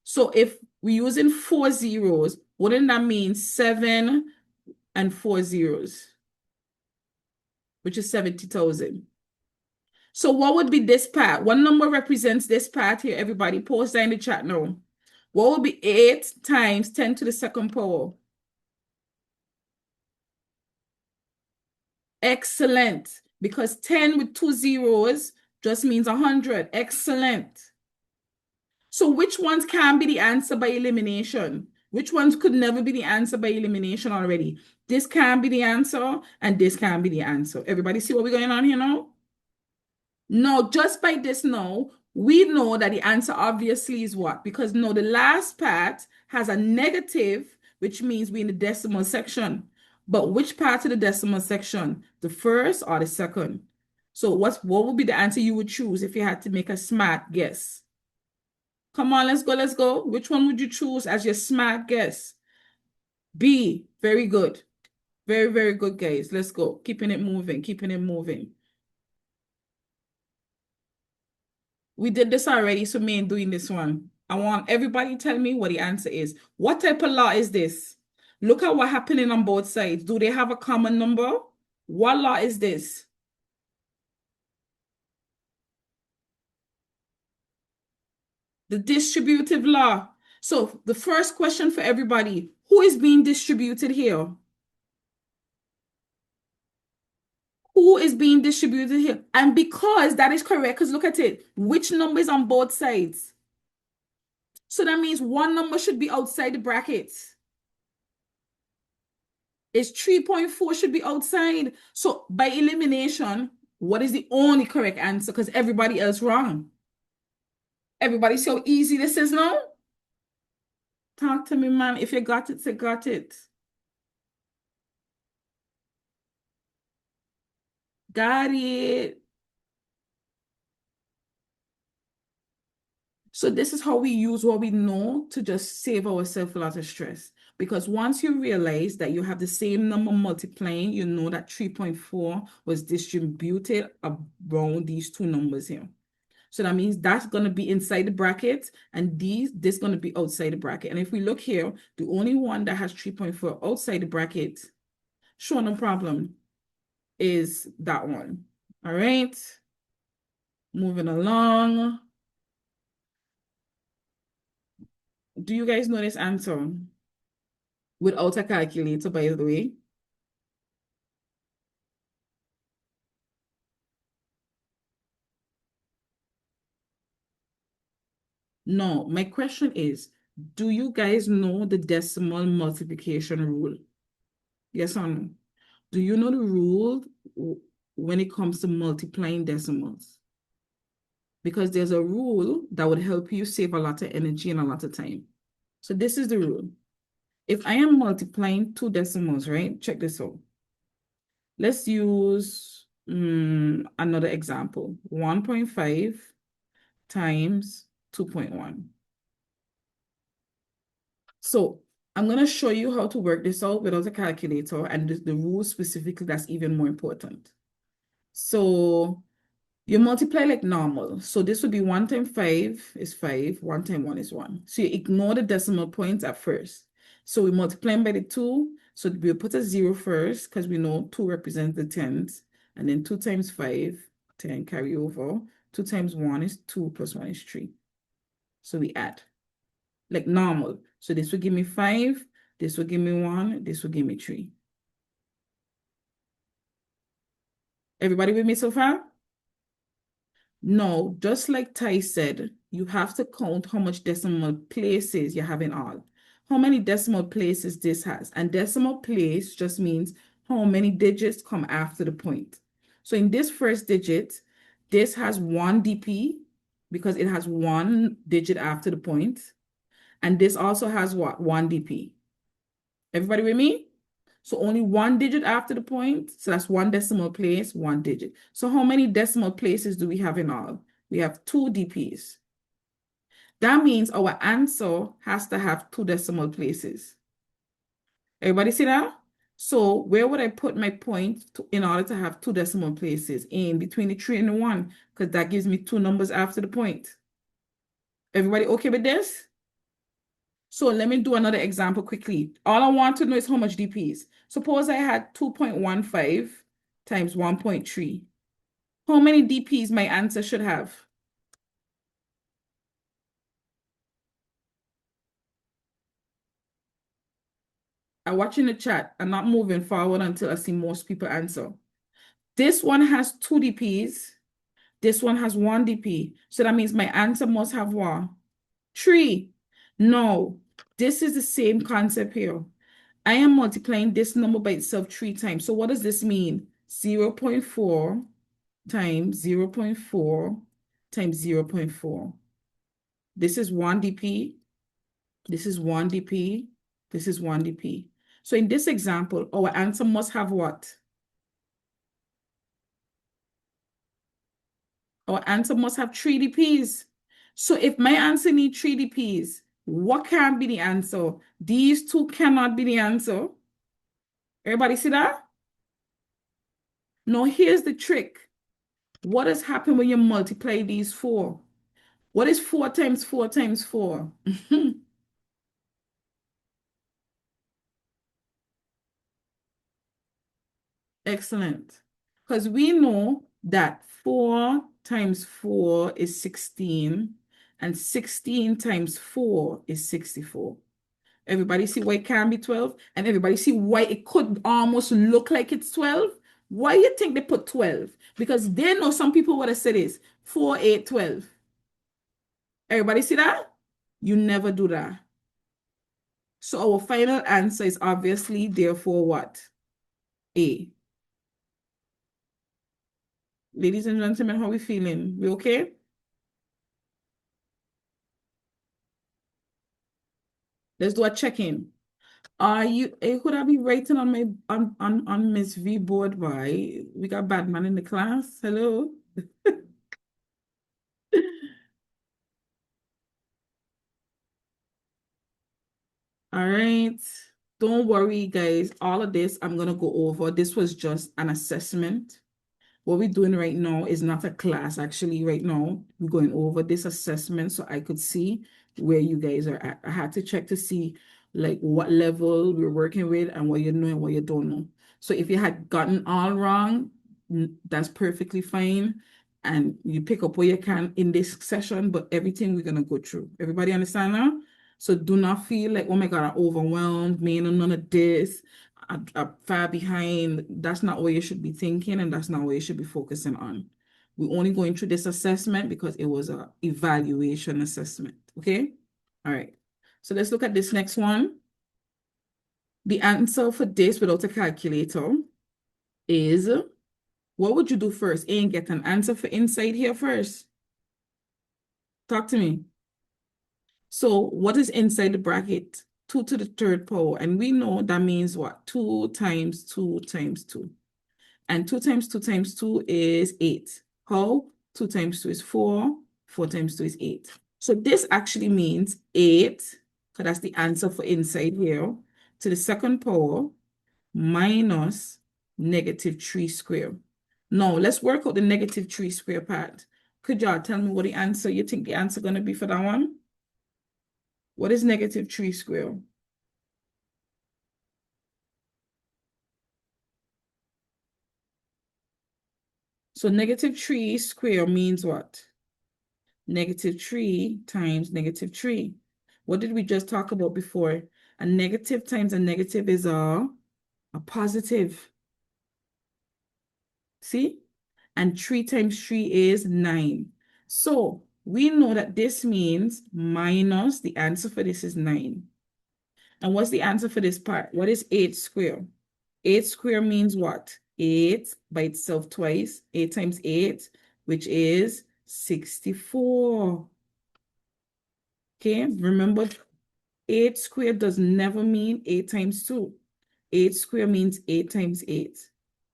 So if we're using 4 zeros, wouldn't that mean 7 and 4 zeros, which is 70,000? So what would be this part? What number represents this part here? Everybody post that in the chat now. What would be 8 times 10 to the second power? Excellent. Because 10 with 2 zeros just means 100. Excellent. So which ones can be the answer by elimination? Which ones could never be the answer by elimination already? This can be the answer, and this can be the answer. Everybody see what we're going on here now? No, just by this now, we know that the answer obviously is what? Because no, the last part has a negative, which means we're in the decimal section. But which part of the decimal section? The first or the second? So what would be the answer you would choose if you had to make a smart guess? Come on, let's go, let's go. Which one would you choose as your smart guess? B, very good. Very, very good, guys. Let's go. Keeping it moving, keeping it moving. We did this already, so me ain't doing this one. I want everybody to tell me what the answer is. What type of law is this? Look at what happening on both sides. Do they have a common number? What law is this? The distributive law. So the first question for everybody, who is being distributed here? Who is being distributed here? And because that is correct, because look at it, which number is on both sides? So that means one number should be outside the brackets. It's 3.4 should be outside. So by elimination, what is the only correct answer? Because everybody else wrong. Everybody see how easy this is now? Talk to me, man. If you got it, say got it. Got it. So this is how we use what we know to just save ourselves a lot of stress. Because once you realize that you have the same number multiplying, you know that 3.4 was distributed around these two numbers here. So that means that's going to be inside the bracket, and this going to be outside the bracket. And if we look here, the only one that has 3.4 outside the bracket, sure, no problem, is that one. All right. Moving along. Do you guys know this answer? Without a calculator, by the way. No, my question is, do you guys know the decimal multiplication rule? Yes or no? Do you know the rule when it comes to multiplying decimals? Because there's a rule that would help you save a lot of energy and a lot of time. So this is the rule. If I am multiplying two decimals, right? Check this out. Let's use another example. 1.5 times 2.1. So I'm going to show you how to work this out without a calculator, and the rule specifically that's even more important. So you multiply like normal. So this would be 1 times 5 is 5, 1 times 1 is 1. So you ignore the decimal points at first. So we multiply by the 2. So we'll put a 0 first because we know 2 represents the tens. And then 2 times 5, 10 carry over. 2 times 1 is 2 plus 1 is 3. So we add like normal. So this will give me 5, this will give me 1, this will give me 3. Everybody with me so far? No, just like Ty said, you have to count how much decimal places you have in all. How many decimal places this has. And decimal place just means how many digits come after the point. So in this first digit, this has 1 DP because it has 1 digit after the point. And this also has what? 1 DP. Everybody with me? So only 1 digit after the point. So that's 1 decimal place, 1 digit. So how many decimal places do we have in all? We have 2 DPs. That means our answer has to have 2 decimal places. Everybody see that? So where would I put my point in order to have two decimal places in between the 3 and the 1? Because that gives me two numbers after the point. Everybody okay with this? So let me do another example quickly. All I want to know is how much DP is. Suppose I had 2.15 times 1.3. How many DPs my answer should have? I watch in the chat. I'm not moving forward until I see most people answer. This one has two DPs. This one has one DP. So that means my answer must have what? 3. No, this is the same concept here. I am multiplying this number by itself 3 times. So what does this mean? 0.4 times 0.4 times 0.4. This is 1 dp. This is 1 dp. This is 1 dp. So in this example, our answer must have what? Our answer must have 3 dps. So if my answer needs 3 dps, what can be the answer? These two cannot be the answer. Everybody see that? Now here's the trick. What has happened when you multiply these four? What is 4 times 4 times 4? Excellent. Because we know that 4 times 4 is 16, and 16 times 4 is 64. Everybody see why it can be 12? And everybody see why it could almost look like it's 12? Why you think they put 12? Because they know some people would have said is 4, 8, 12. Everybody see that? You never do that. So our final answer is obviously therefore what? A. Ladies and gentlemen, how we feeling? We okay? Let's do a check-in. Are you could I be writing on my on Miss V board by we got Batman in the class? Hello? All right. Don't worry, guys. All of this I'm gonna go over. This was just an assessment. What we're doing right now is not a class. Actually, right now, we're going over this assessment so I could see where you guys are at. I had to check to see like what level we're working with and what you know and what you don't know. So if you had gotten all wrong, that's perfectly fine. And you pick up what you can in this session, but everything we're gonna go through. Everybody understand now? So do not feel like, oh my God, I'm overwhelmed, man, none of this. I'm far behind. That's not what you should be thinking, and that's not what you should be focusing on. We're only going through this assessment because it was a evaluation assessment. Okay? All right. So let's look at this next one. The answer for this without a calculator is, what would you do first? And get an answer for inside here first. Talk to me. So what is inside the bracket? 2 to the third power. And we know that means what? 2 times 2 times 2. And 2 times 2 times 2 is 8. How? 2 times 2 is 4. 4 times 2 is 8. So this actually means 8, because that's the answer for inside here, to the second power minus negative 3 square. Now, let's work out the negative 3 square part. Could y'all tell me what the answer, you think the answer going to be for that one? What is negative 3 square? So negative 3 square means what? Negative 3 times negative 3. What did we just talk about before? A negative times a negative is a positive. See? And 3 times 3 is 9. So we know that this means minus, the answer for this is 9. And what's the answer for this part? What is 8 square? 8 square means what? 8 by itself twice. 8 times 8, which is 64. Okay, remember 8 squared does never mean 8 times 2. 8 squared means 8 times 8.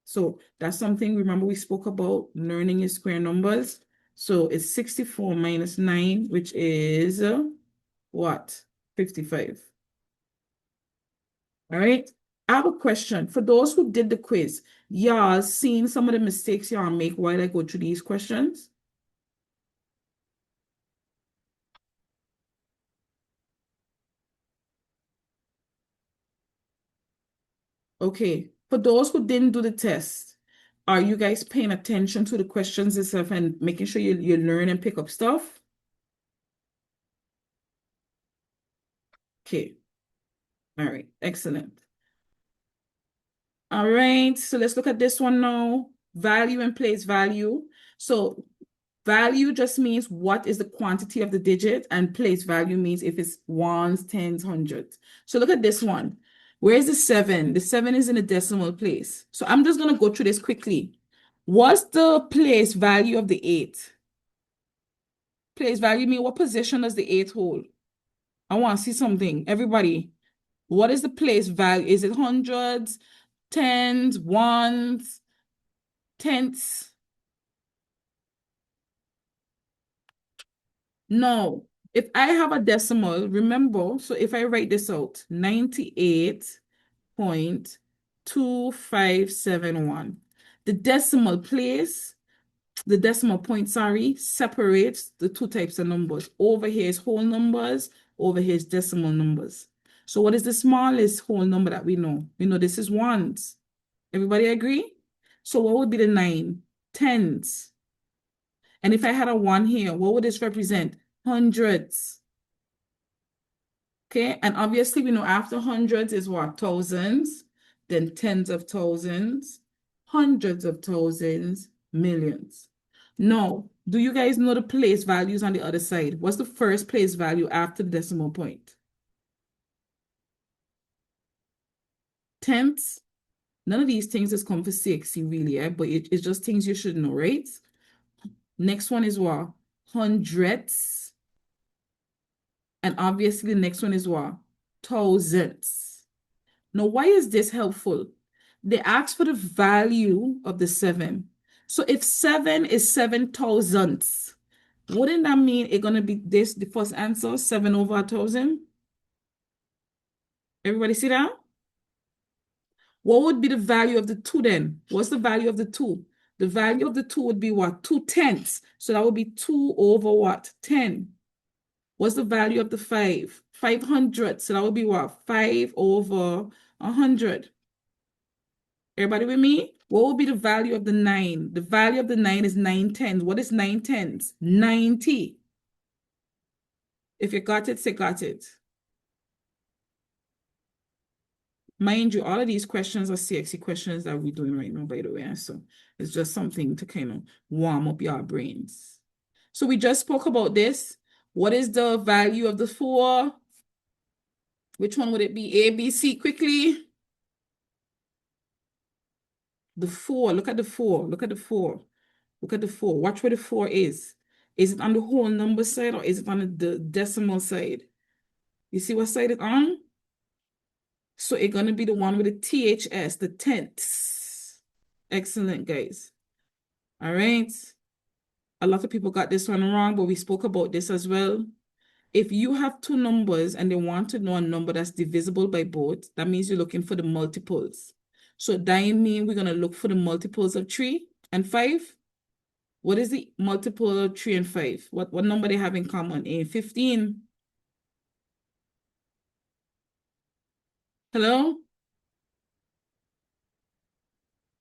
So that's something, remember we spoke about learning your square numbers. So it's 64 minus 9, which is what? 55. All right. I have a question. For those who did the quiz, y'all seen some of the mistakes y'all make while I go through these questions? Okay. For those who didn't do the test, are you guys paying attention to the questions itself and making sure you learn and pick up stuff? Okay. All right. Excellent. All right. So let's look at this one now. Value and place value. So value just means what is the quantity of the digit, and place value means if it's ones, tens, hundreds. So look at this one. Where's the 7? The 7 is in a decimal place. So I'm just going to go through this quickly. What's the place value of the 8? Place value mean what position does the 8 hold? I want to see something. Everybody, what is the place value? Is it hundreds, tens, ones, tenths? No. If I have a decimal, remember, so if I write this out, 98.2571. The decimal place, the decimal point, sorry, separates the two types of numbers. Over here is whole numbers, over here is decimal numbers. So what is the smallest whole number that we know? We know this is ones. Everybody agree? So what would be the 9? Tens. And if I had a 1 here, what would this represent? Hundreds. Okay, and obviously we know after hundreds is what? Thousands, then tens of thousands, hundreds of thousands, millions. Now, do you guys know the place values on the other side? What's the first place value after the decimal point? Tenths. None of these things is come for sexy, really, but it's just things you should know, right? Next one is what? Hundreds. And obviously the next one is what? Thousands. Now, why is this helpful? They ask for the value of the 7. So if 7 is 7 thousandths, wouldn't that mean it's going to be this, the first answer, 7 over 1,000? Everybody see that? What would be the value of the 2 then? What's the value of the 2? The value of the 2 would be what? 2 tenths. So that would be 2 over what? 10. What's the value of the 5? 500. So that would be what? 5 over 100. Everybody with me? What would be the value of the 9? The value of the 9 is 9 tenths. What is 9 tenths? 90. If you got it, say got it. Mind you, all of these questions are CXC questions that we're doing right now, by the way. So it's just something to kind of warm up your brains. So we just spoke about this. What is the value of the 4? Which one would it be? A, B, C, quickly. The 4, look at the 4, look at the 4, look at the 4. Watch where the 4 is. Is it on the whole number side or is it on the decimal side? You see what side it's on? So it's going to be the one with the THS, the tenths. Excellent, guys. All right. A lot of people got this one wrong, but we spoke about this as well. If you have two numbers and they want to know a number that's divisible by both, that means you're looking for the multiples. So that means we're going to look for the multiples of 3 and 5. What is the multiple of 3 and 5? What number they have in common? 15. Hello?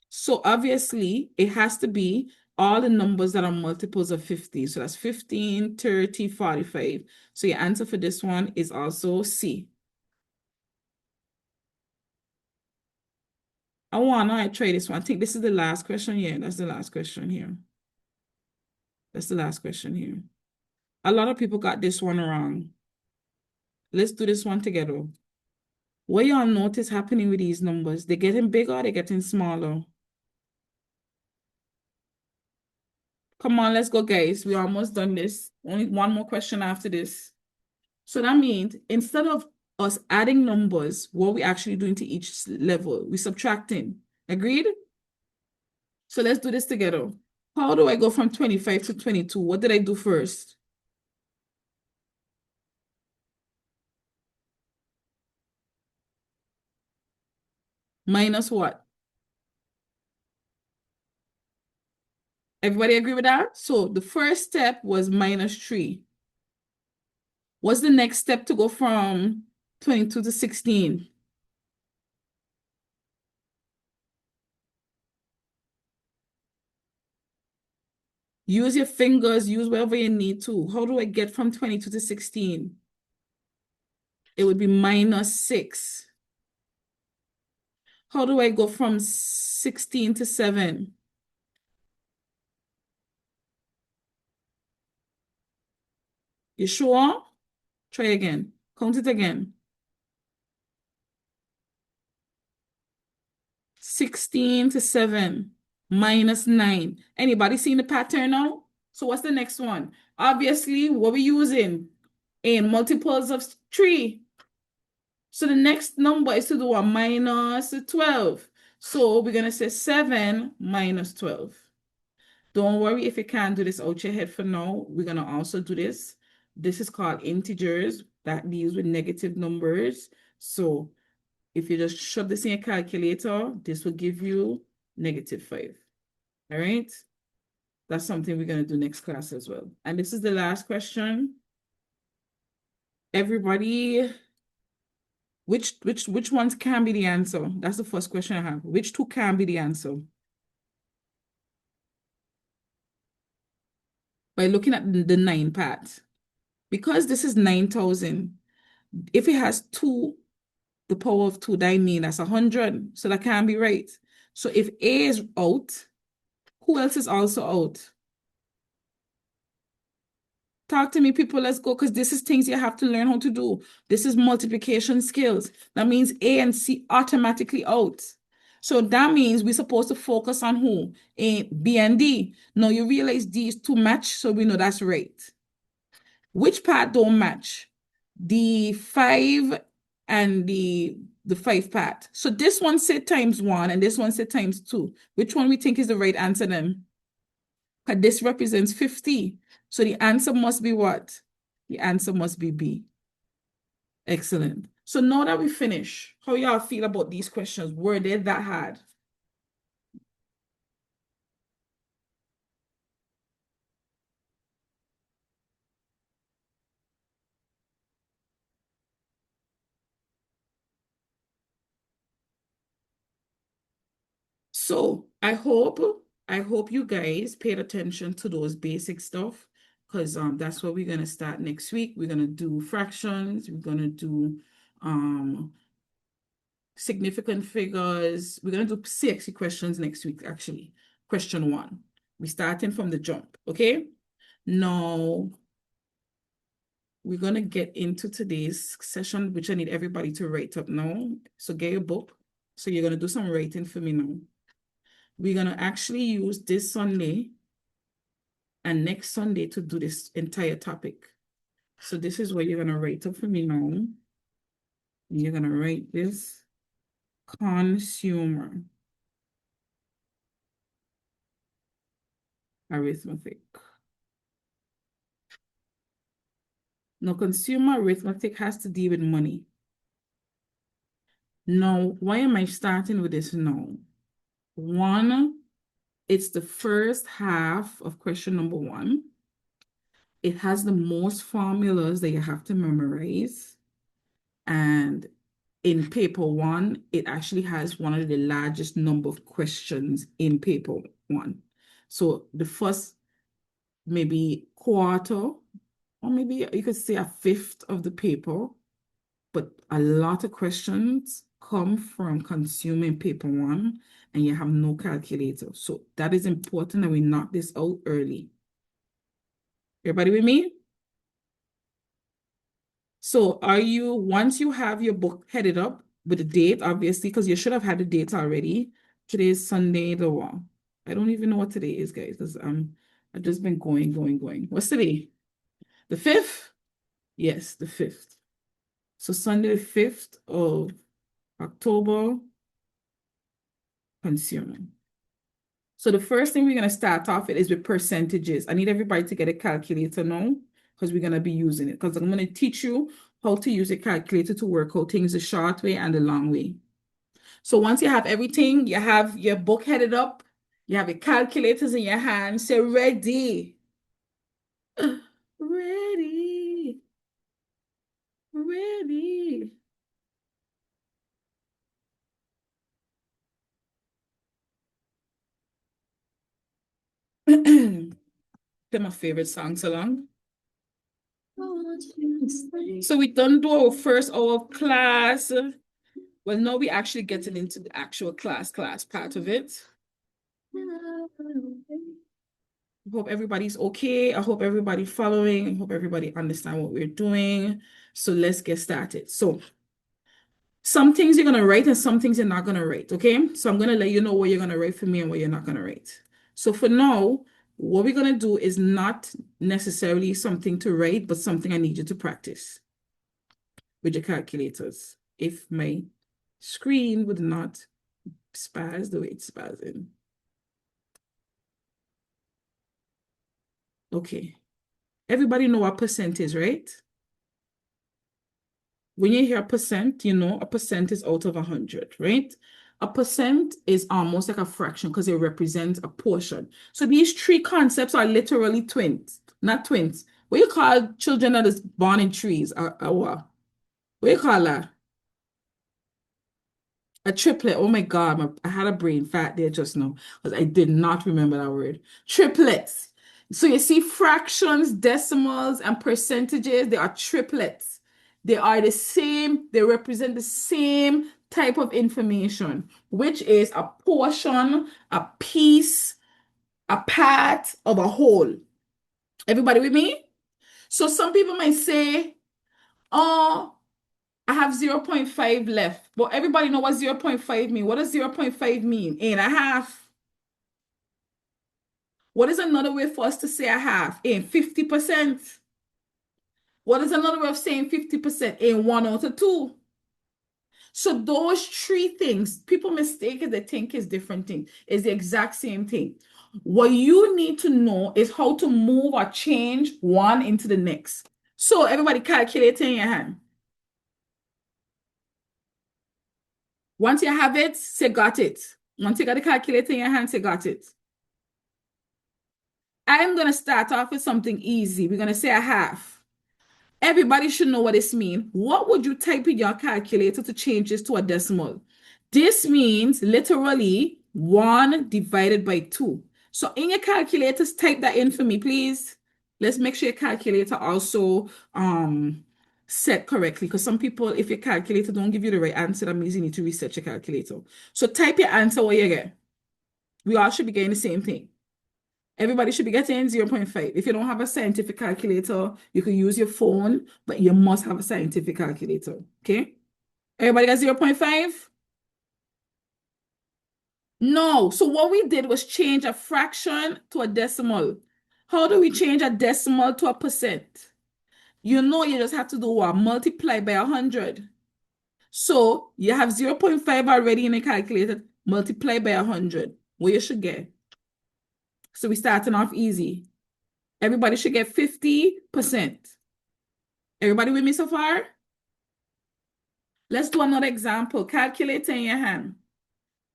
So obviously, it has to be all the numbers that are multiples of 50. So that's 15, 30, 45. So your answer for this one is also C. I try this one. I think this is the last question here. That's the last question here. That's the last question here. A lot of people got this one wrong. Let's do this one together. What y'all notice happening with these numbers? They're getting bigger, they're getting smaller. Come on, let's go, guys. We're almost done this. Only one more question after this. So that means instead of us adding numbers, what we actually doing to each level, we're subtracting. Agreed? So let's do this together. How do I go from 25 to 22? What did I do first? Minus what? Everybody agree with that? So the first step was minus 3. What's the next step to go from 22 to 16? Use your fingers, use whatever you need to. How do I get from 22 to 16? It would be minus 6. How do I go from 16 to 7? You sure? Try again. Count it again. 16 to 7 minus 9. Anybody seen the pattern now? So what's the next one? Obviously, what we using? In multiples of 3. So the next number is to do a minus 12. So we're going to say 7 minus 12. Don't worry if you can't do this out your head for now. We're going to also do this. This is called integers that deals with negative numbers. So if you just shove this in your calculator, this will give you -5. All right? That's something we're going to do next class as well. And this is the last question. Everybody, which ones can be the answer? That's the first question I have. Which two can be the answer? By looking at the 9 part. Because this is 9,000, if it has 2, the power of 2, that means that's 100. So that can't be right. So if A is out, who else is also out? Talk to me, people. Let's go, because this is things you have to learn how to do. This is multiplication skills. That means A and C automatically out. So that means we're supposed to focus on who? A, B, and D. Now you realize D is to match, so we know that's right. Which part don't match? The 5 and the 5 part. So this one said times 1 and this one said times 2. Which one we think is the right answer then? Because this represents 50. So the answer must be what? The answer must be B. Excellent. So now that we finish, how y'all feel about these questions? Were they that hard? So I hope you guys paid attention to those basic stuff, because that's what we're gonna start next week. We're gonna do fractions, we're gonna do significant figures. We're gonna do CXC questions next week, actually. Question 1. We're starting from the jump, okay? Now we're gonna get into today's session, which I need everybody to write up now. So get your book. So you're gonna do some writing for me now. We're going to actually use this Sunday and next Sunday to do this entire topic. So this is what you're going to write up for me now. You're going to write this: consumer arithmetic. Now, consumer arithmetic has to deal with money. Now, why am I starting with this now? One, it's the first half of question number 1. It has the most formulas that you have to memorize. And in paper 1, it actually has one of the largest number of questions in paper 1. So the first maybe quarter, or maybe you could say a fifth of the paper, but a lot of questions come from consuming paper 1 and you have no calculator. So that is important that we knock this out early. Everybody with me? So once you have your book headed up with the date, obviously, because you should have had the date already. Today is Sunday, the what? I don't even know what today is, guys, because I've just been going. What's today? The 5th? Yes, the 5th. So Sunday, the 5th of October, consumer. So the first thing we're going to start off with is with percentages. I need everybody to get a calculator now, because we're going to be using it. Because I'm going to teach you how to use a calculator to work out things the short way and the long way. So once you have everything, you have your book headed up, you have your calculators in your hand, say ready. Ready, ready. They're my favorite songs along. So we done do our first hour of class. Well, now we actually getting into the actual class part of it. I hope everybody's okay. I hope everybody following. I hope everybody understand what we're doing. So let's get started. So some things you're gonna write and some things you're not gonna write. Okay. So I'm gonna let you know what you're gonna write for me and what you're not gonna write. So for now, what we're gonna do is not necessarily something to write, but something I need you to practice with your calculators. If my screen would not spaz the way it's spazzing. Okay. Everybody know what percent is, right? When you hear percent, you know a percent is out of 100, right? A percent is almost like a fraction because it represents a portion. So these three concepts are literally twins, not twins. What you call children that is born in trees? What? What you call that? A triplet. Oh my God, I had a brain fat there just now because I did not remember that word. Triplets. So you see fractions, decimals, and percentages, they are triplets. They are the same, they represent the same type of information, which is a portion, a piece, a part of a whole. Everybody with me? So some people might say, oh, I have zero point 0.5 left. But everybody know what zero point 0.5 mean. What does zero point 0.5 mean? In a half. What is another way for us to say a half? In 50%. What is another way of saying 50%? In 1 out of 2. So those three things, people mistake it, they think is different thing. It's the exact same thing. What you need to know is how to move or change one into the next. So everybody calculate in your hand. Once you have it, say got it. Once you got the calculator in your hand, say got it. I'm going to start off with something easy. We're going to say a half. Everybody should know what this means. What would you type in your calculator to change this to a decimal? This means literally 1 divided by 2. So in your calculators, type that in for me, please. Let's make sure your calculator also set correctly because some people, if your calculator don't give you the right answer, that means you need to reset your calculator. So type your answer what you get. We all should be getting the same thing. Everybody should be getting 0 0.5. If you don't have a scientific calculator, you can use your phone, but you must have a scientific calculator. Okay? Everybody got 0 0.5? No. So what we did was change a fraction to a decimal. How do we change a decimal to a percent? You know you just have to do what? Multiply by 100. So you have 0 0.5 already in the calculator. Multiply by 100. What you should get. So we're starting off easy. Everybody should get 50%. Everybody with me so far? Let's do another example. Calculator in your hand.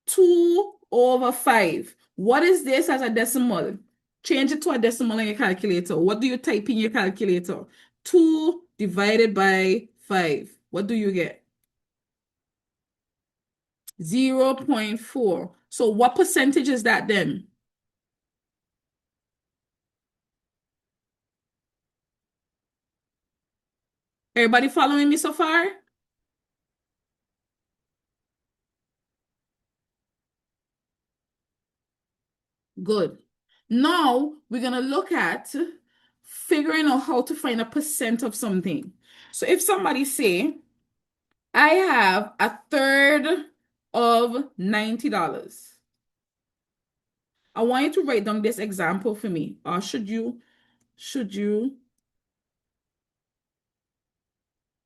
2/5. What is this as a decimal? Change it to a decimal in your calculator. What do you type in your calculator? 2 divided by 5. What do you get? 0.4. So what percentage is that then? Everybody following me so far? Good. Now we're going to look at figuring out how to find a percent of something. So if somebody say, I have a third of $90. I want you to write down this example for me. Or should you,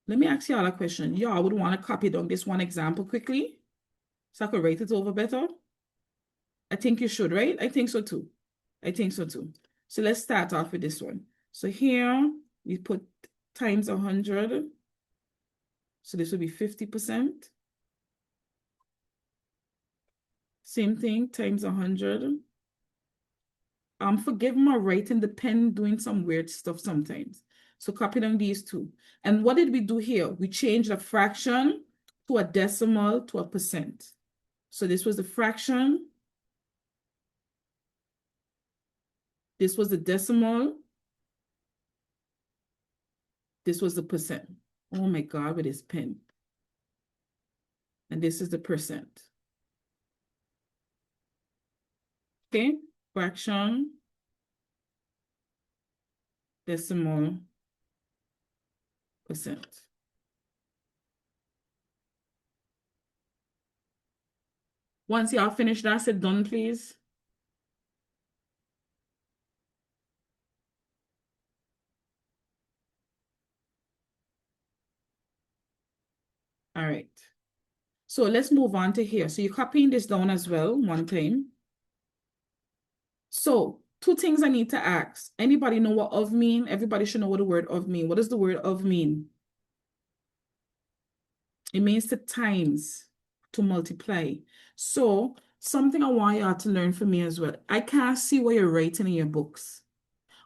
let me ask you all a question. Y'all would want to copy down this one example quickly so I could write it over better? I think you should, right? I think so too. I think so too. So let's start off with this one. So here we put times 100. So this would be 50%. Same thing, times 100. Forgive my writing, the pen doing some weird stuff sometimes. So copy down these two. And what did we do here? We changed a fraction to a decimal to a percent. So this was the fraction. This was the decimal. This was the percent. Oh my God, with this pen. And this is the percent. Okay, fraction, decimal, percent. Once y'all finish that, say done, please. All right. So let's move on to here. So you're copying this down as well, one time. So two things I need to ask. Anybody know what of mean? Everybody should know what the word of mean. What does the word of mean? It means to times, to multiply. So something I want y'all to learn from me as well. I can't see what you're writing in your books,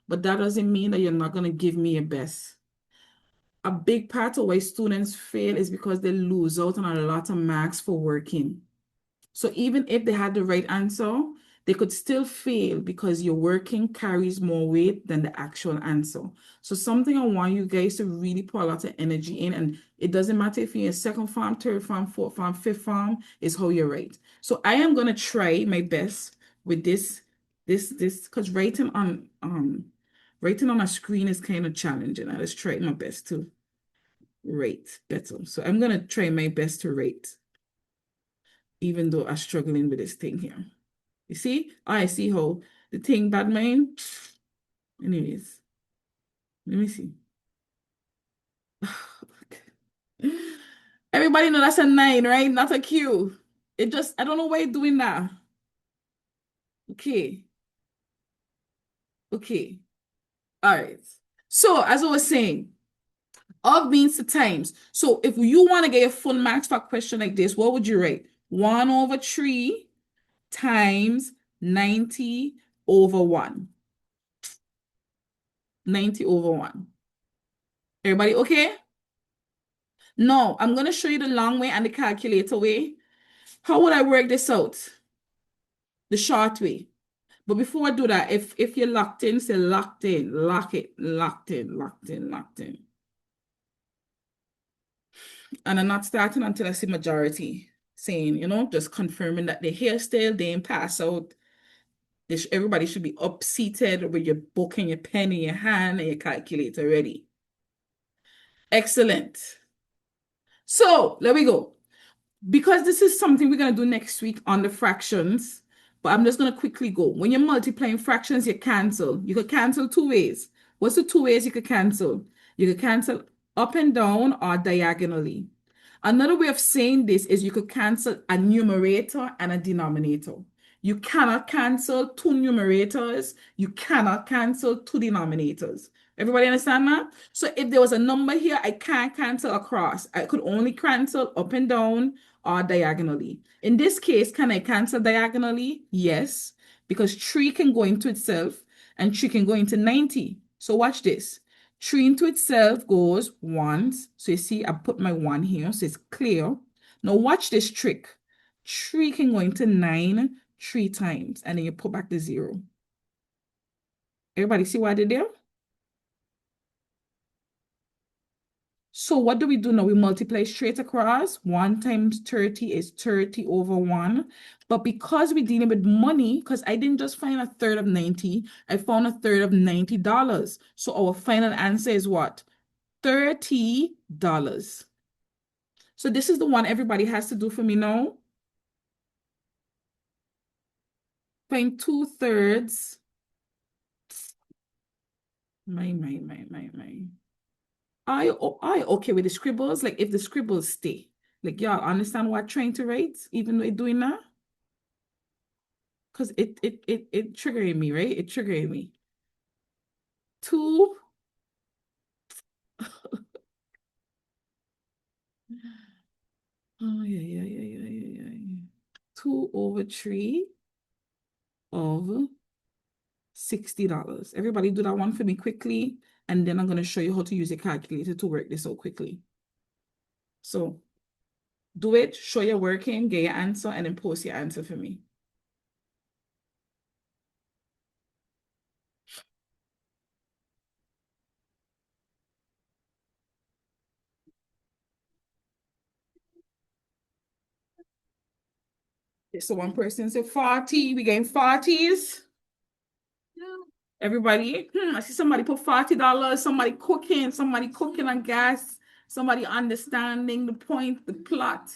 but that doesn't mean that you're not going to give me your best. A big part of why students fail is because they lose out on a lot of marks for working. So even if they had the right answer, they could still fail because your working carries more weight than the actual answer. So something I want you guys to really put a lot of energy in, and it doesn't matter if you're in second farm, third farm, fourth farm, fifth farm, is how you write. So I am gonna try my best with because writing on a screen is kind of challenging. I just try my best to write better. So I'm gonna try my best to write, even though I'm struggling with this thing here. You see? I see how the thing bad mind. Anyways, let me see. Everybody know that's a 9, right? Not a Q. It just, I don't know why you're doing that. Okay. Okay. All right. So as I was saying, of means to times. So if you want to get a full marks for a question like this, what would you write? 1/3 times 90 over 1. 90 over 1. Everybody okay? No, I'm going to show you the long way and the calculator way. How would I work this out? The short way. But before I do that, if you're locked in, say locked in, lock it, locked in, locked in, locked in. And I'm not starting until I see majority saying, just confirming that they're here still, they ain't pass out. Everybody should be up seated with your book and your pen in your hand and your calculator ready. Excellent. So there we go. Because this is something we're going to do next week on the fractions, but I'm just going to quickly go. When you're multiplying fractions, you cancel. You could cancel two ways. What's the two ways you could cancel? You could cancel up and down or diagonally. Another way of saying this is you could cancel a numerator and a denominator. You cannot cancel two numerators. You cannot cancel two denominators. Everybody understand that? So if there was a number here, I can't cancel across. I could only cancel up and down or diagonally. In this case, can I cancel diagonally? Yes, because 3 can go into itself and 3 can go into 90. So watch this. 3 into itself goes once. So you see, I put my 1 here, so it's clear. Now watch this trick. 3 can go into 9 3 times, and then you put back the 0. Everybody see what I did there? So what do we do now? We multiply straight across. 1 times 30 is 30 over 1. But because we're dealing with money, because I didn't just find a third of 90, I found a third of $90. So our final answer is what? $30. So this is the one everybody has to do for me now. Find 2/3. My. I okay with the scribbles? Like if the scribbles stay. Like y'all understand what I'm trying to write, even though it's doing that? Because it triggering me, right? It triggering me. 2. Oh yeah. 2/3 of $60. Everybody do that one for me quickly, and then I'm going to show you how to use a calculator to work this out quickly. So do it, show your working, get your answer, and then post your answer for me. Okay, so one person said 40, we getting 40s. Everybody, I see somebody put $40, somebody cooking on gas, somebody understanding the point, the plot.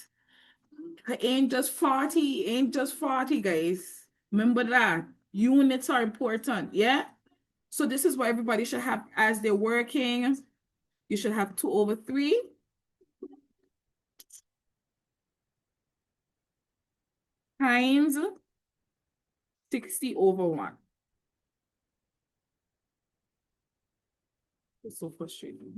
It ain't just 40, guys. Remember that. Units are important, yeah? So this is what everybody should have as they're working. You should have 2/3 times 60/1. It's so frustrating.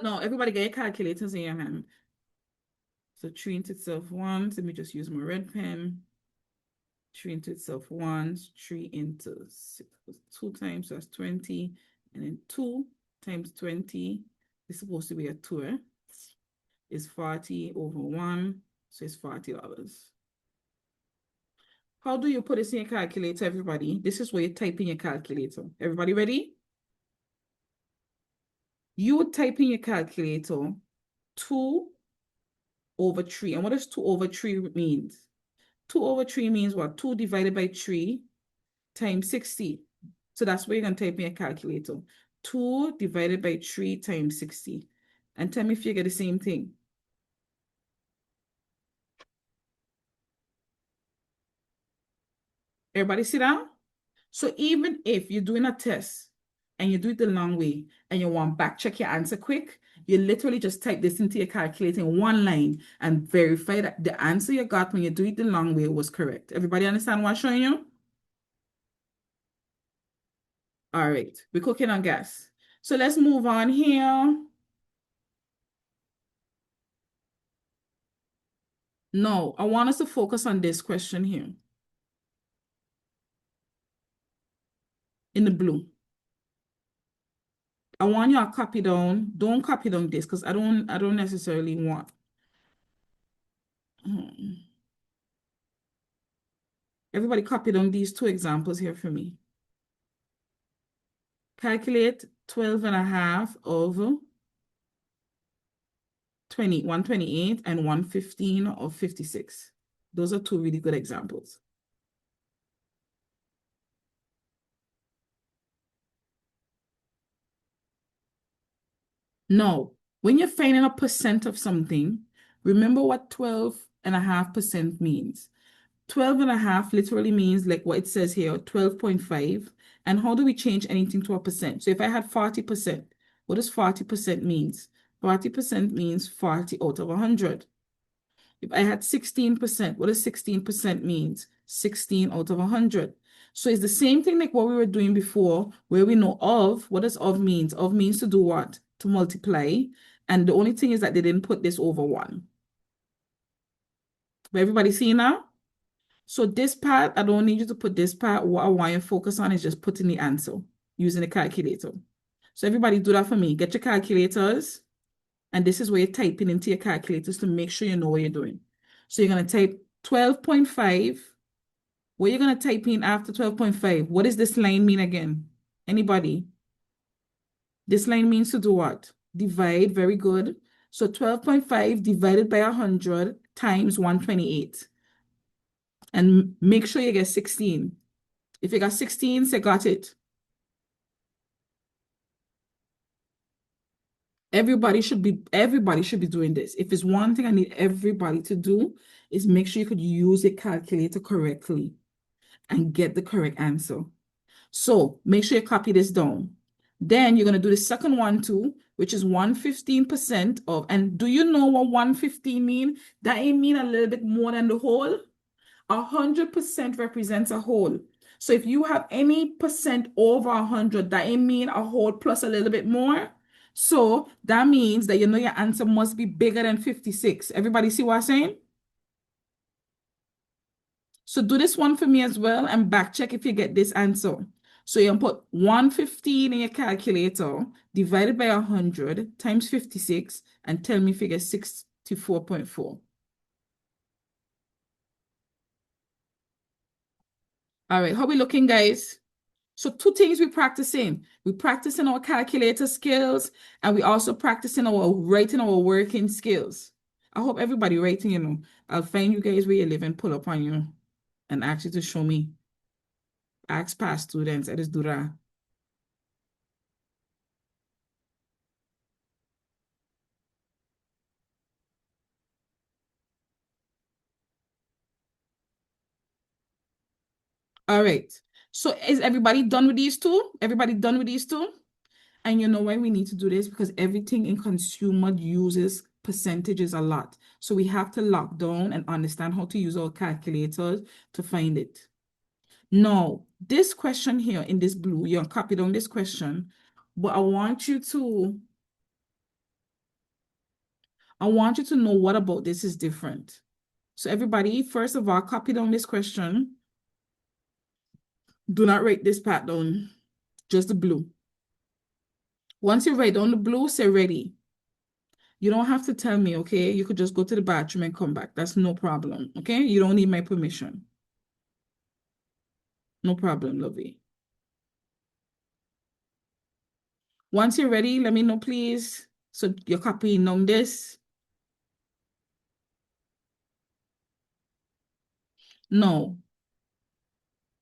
No, everybody get your calculators in your hand. So 3 into itself once. Let me just use my red pen. 3 into itself once. 3 into 6, 2 times, so that's 20. And then 2 times 20 is supposed to be a 2, eh? Is 40/1, so it's $40. How do you put this in your calculator, everybody? This is where you type in your calculator. Everybody ready? You would type in your calculator 2/3. And what does 2/3 means? 2/3 means what? 2 divided by 3 times 60. So that's where you're going to type in your calculator. 2 divided by 3 times 60. And tell me if you get the same thing. Everybody sit down? So even if you're doing a test and you do it the long way and you want back check your answer quick, you literally just type this into your calculator in one line and verify that the answer you got when you do it the long way was correct. Everybody understand what I'm showing you? All right, we're cooking on gas. So let's move on here. No, I want us to focus on this question here. In the blue. I want you to copy down. Don't copy down this because I don't necessarily want. Everybody copy down these 2 examples here for me. Calculate 12.5 of 128 and 115 of 56. Those are 2 really good examples. Now, when you're finding a percent of something, remember what 12.5% means. 12.5 literally means like what it says here, 12.5. And how do we change anything to a percent? So if I had 40%, what does 40% means? 40% means 40 out of 100. If I had 16%, what does 16% means? 16 out of 100. So it's the same thing like what we were doing before, where we know of. What does of means? Of means to do what? To multiply. And the only thing is that they didn't put this over 1. But everybody see now? So this part, I don't need you to put this part. What I want you to focus on is just putting the answer using the calculator. So everybody do that for me. Get your calculators. And this is where you're typing into your calculators to make sure you know what you're doing. So you're going to type 12.5. What you're going to type in after 12.5? What does this line mean again? Anybody? This line means to do what? Divide. Very good. So 12.5 divided by 100 times 128. And make sure you get 16. If you got 16, say got it. Everybody should be doing this. If it's one thing I need everybody to do is make sure you could use a calculator correctly and get the correct answer. So make sure you copy this down. Then you're going to do the second one too, which is 115% of, and do you know what 115 mean? That ain't mean a little bit more than the whole. 100% represents a whole. So if you have any percent over 100, that ain't mean a whole plus a little bit more. So that means that you know your answer must be bigger than 56. Everybody see what I'm saying? So do this one for me as well and back check if you get this answer. So you put 115 in your calculator, divided by 100 times 56, and tell me if you get 64.4. All right, how we looking, guys? So two things we practicing. We practicing our calculator skills, and we also practicing our writing, our working skills. I hope everybody writing, I'll find you guys where you live and pull up on you and ask you to show me. Ask past students. I just do that. All right. So is everybody done with these two? Everybody done with these two? And you know why we need to do this? Because everything in consumer uses percentages a lot. So we have to lock down and understand how to use our calculators to find it. Now, this question here in this blue, you're copied on this question, but I want you to know what about this is different. So everybody, first of all, copy down this question. Do not write this part down, just the blue. Once you write down the blue, say ready. You don't have to tell me, okay? You could just go to the bathroom and come back. That's no problem, okay? You don't need my permission. No problem, lovey. Once you're ready, let me know, please. So you're copying on this. No.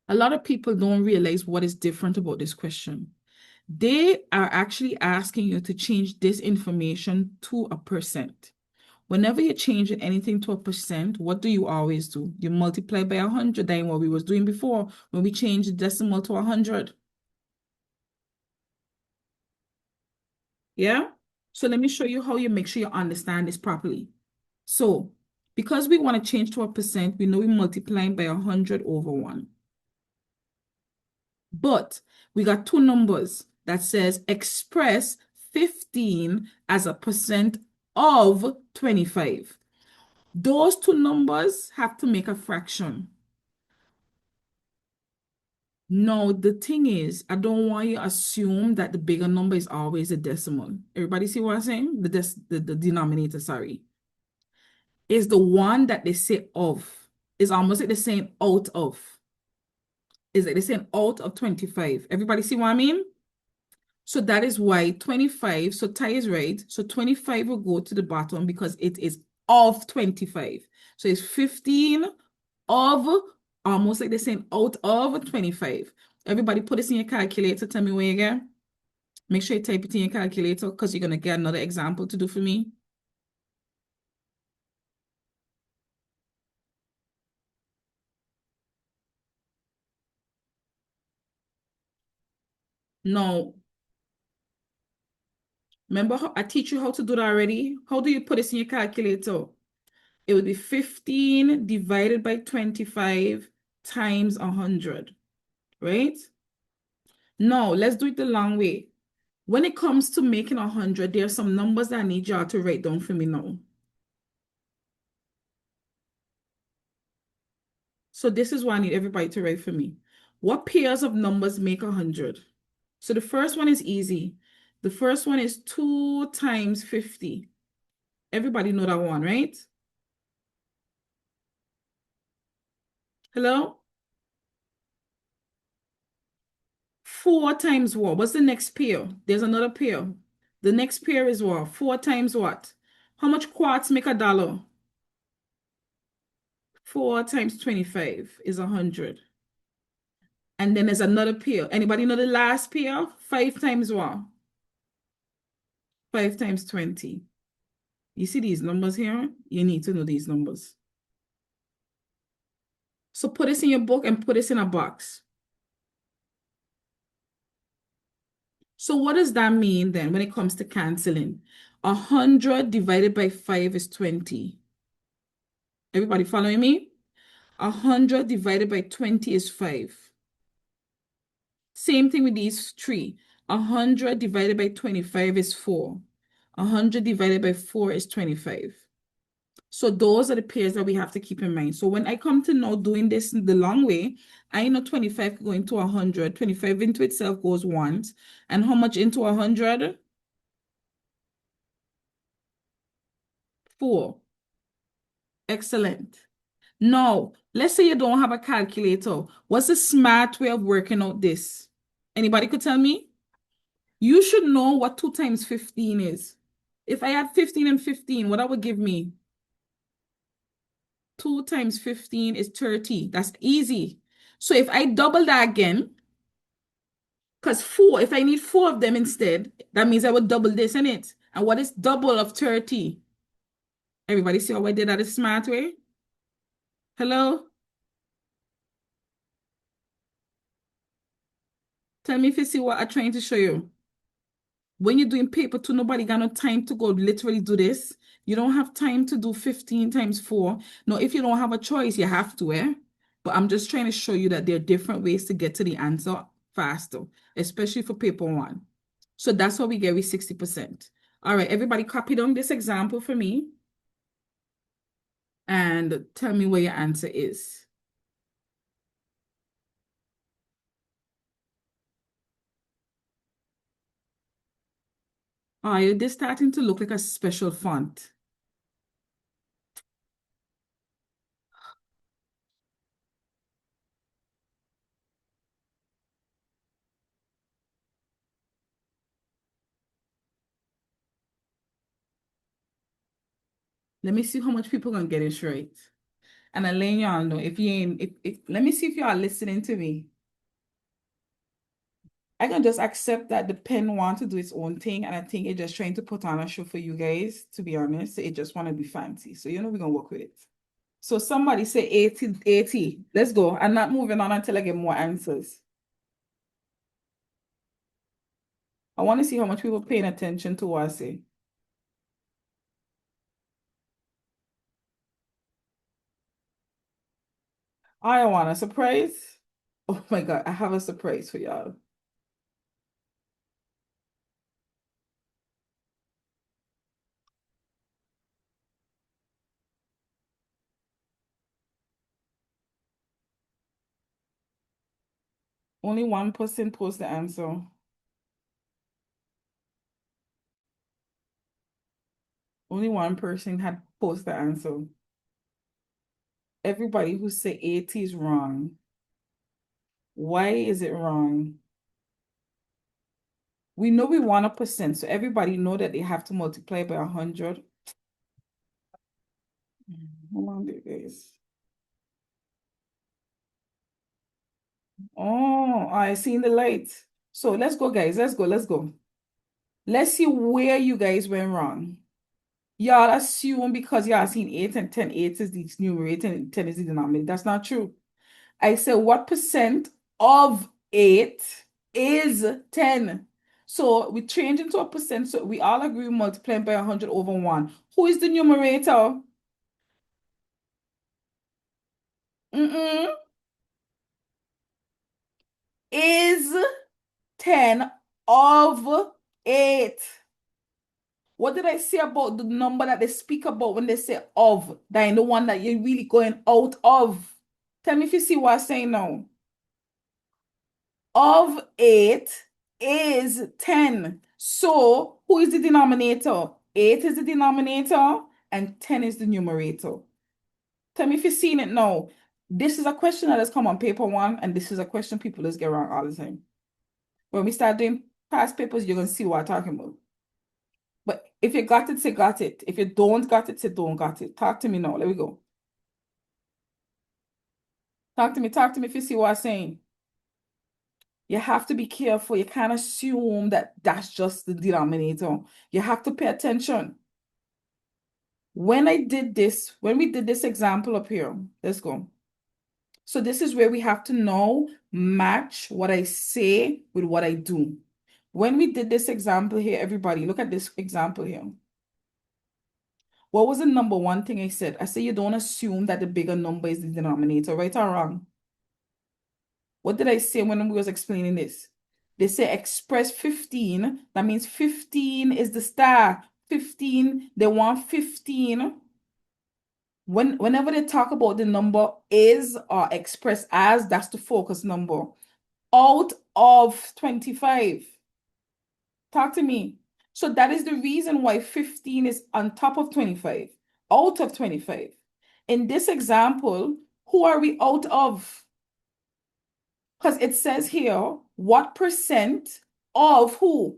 A lot of people don't realize what is different about this question. They are actually asking you to change this information to a percent. Whenever you're changing anything to a percent, what do you always do? You multiply by 100, than what we was doing before when we changed the decimal to 100. Yeah? So let me show you how you make sure you understand this properly. So because we want to change to a percent, we know we're multiplying by 100 over 1. But we got two numbers that says express 15 as a percent of 25. Those two numbers have to make a fraction. No, the thing is, I don't want you to assume that the bigger number is always a decimal. Everybody see what I'm saying? The denominator, sorry. Is the one that they say of. It's almost like they're saying out of. Is like they're saying out of 25. Everybody see what I mean? So that is why 25, so Ty is right. So 25 will go to the bottom because it is of 25. So it's 15 of, almost like they're saying out of 25. Everybody put this in your calculator. Tell me where you get. Make sure you type it in your calculator because you're going to get another example to do for me. No. Remember how I teach you how to do that already? How do you put this in your calculator? It would be 15 divided by 25 times 100, right? No, let's do it the long way. When it comes to making 100, there are some numbers that I need y'all to write down for me now. So this is what I need everybody to write for me. What pairs of numbers make 100? So the first one is easy. The first one is 2 times 50. Everybody know that one, right? Hello? 4 times what? What's the next pair? There's another pair. The next pair is what? 4 times what? How much quarts make a dollar? 4 times 25 is 100. And then there's another pair. Anybody know the last pair? 5 times what? 5 times 20. You see these numbers here? You need to know these numbers. So put this in your book and put this in a box. So what does that mean then when it comes to canceling? 100 divided by 5 is 20. Everybody following me? 100 divided by 20 is 5. Same thing with these three. 100 divided by 25 is 4. 100 divided by 4 is 25. So those are the pairs that we have to keep in mind. So when I come to know doing this the long way, I know 25 could go into 100. 25 into itself goes once. And how much into 100? 4. Excellent. Now, let's say you don't have a calculator. What's a smart way of working out this? Anybody could tell me? You should know what 2 times 15 is. If I add 15 and 15, what that would give me? 2 times 15 is 30. That's easy. So if I double that again, because 4, if I need 4 of them instead, that means I would double this in it. And what is double of 30? Everybody see how I did that a smart way? Hello? Tell me if you see what I'm trying to show you. When you're doing paper two, nobody got no time to go literally do this. You don't have time to do 15 times 4. No, if you don't have a choice, you have to, eh? But I'm just trying to show you that there are different ways to get to the answer faster, especially for paper one. So that's how we get with 60%. All right, everybody copy down this example for me and tell me what your answer is. All right, this starting to look like a special font. Let me see how much people gonna get it right. And I let y'all know if you ain't if let me see if y'all listening to me. I can just accept that the pen want to do its own thing, and I think it's just trying to put on a show for you guys, to be honest. It just want to be fancy. So we're gonna work with it. So somebody say 80, 80. Let's go. I'm not moving on until I get more answers. I want to see how much people paying attention to what I say. I want a surprise. Oh my God, I have a surprise for y'all. Only one person post the answer. Only one person had post the answer. Everybody who say 80 is wrong. Why is it wrong? We know we want a percent, so everybody know that they have to multiply by 100. Hold on, guys. Oh, I seen the light. So let's go, guys. Let's go. Let's go. Let's see where you guys went wrong. Y'all assume because y'all seen 8 and 10, 8 is the numerator and 10 is the denominator. That's not true. I said, what percent of 8 is 10? So we change into a percent. So we all agree multiplying by 100 over 1. Who is the numerator? Mm-mm. Is 10 of 8. What did I say about the number that they speak about when they say of? That ain't the one that you're really going out of. Tell me if you see what I'm saying now. Of 8 is 10. So who is the denominator? 8 is the denominator and 10 is the numerator. Tell me if you're seeing it now. This is a question that has come on paper one, and this is a question people just get wrong all the time. When we start doing past papers, you're going to see what I'm talking about. But if you got it, say got it. If you don't got it, say don't got it. Talk to me now. Let me go. Talk to me. Talk to me if you see what I'm saying. You have to be careful. You can't assume that that's just the denominator. You have to pay attention. When we did this example up here, let's go. So this is where we have to now match what I say with what I do. When we did this example here, everybody, look at this example here. What was the number one thing I said? I said you don't assume that the bigger number is the denominator, right or wrong? What did I say when we was explaining this? They say express 15. That means 15 is the star. 15, they want 15. Whenever they talk about the number is or express as, that's the focus number. Out of 25. Talk to me. So that is the reason why 15 is on top of 25, out of 25. In this example, who are we out of? Because it says here, what percent of who?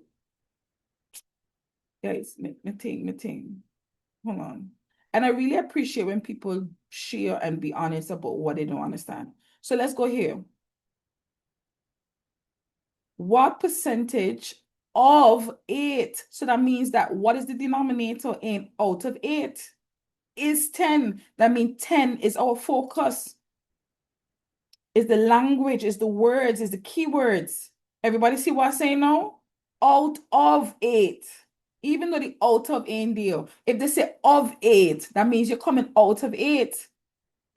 Guys, me think. Hold on. And I really appreciate when people share and be honest about what they don't understand. So let's go here. What percentage of 8? So that means that what is the denominator in out of 8? Is 10. That means 10 is our focus, is the language, is the words, is the keywords. Everybody see what I'm saying now? Out of 8. Even though the out of ain't deal. If they say of 8, that means you're coming out of 8.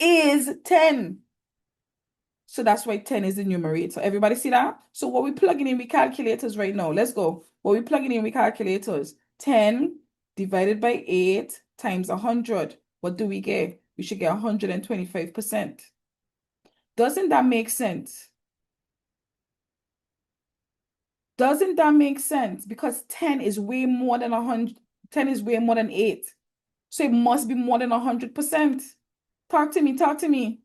Is 10. So that's why 10 is the numerator. Everybody see that? So what we plugging in with calculators right now? Let's go. What we plugging in with calculators? 10 divided by 8 times 100. What do we get? We should get 125%. Doesn't that make sense? Doesn't that make sense? Because 10 is way more than 100. 10 is way more than 8. So it must be more than 100%. Talk to me, talk to me.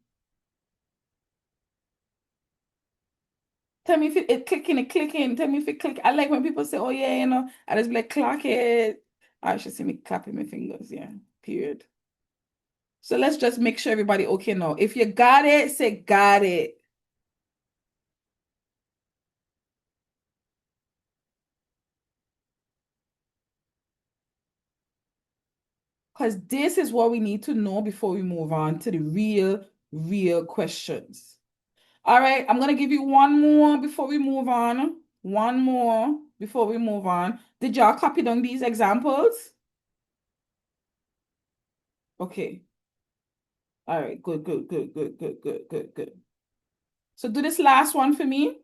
Tell me if it clicking, it clicking. Tell me if it click. I like when people say, oh yeah, I just be like, clock it. I should see me clapping my fingers, yeah, period. So let's just make sure everybody okay now. If you got it, say got it. Because this is what we need to know before we move on to the real questions. All right, I'm gonna give you one more before we move on. One more before we move on. Did y'all copy down these examples? Okay. All right, good. So do this last one for me.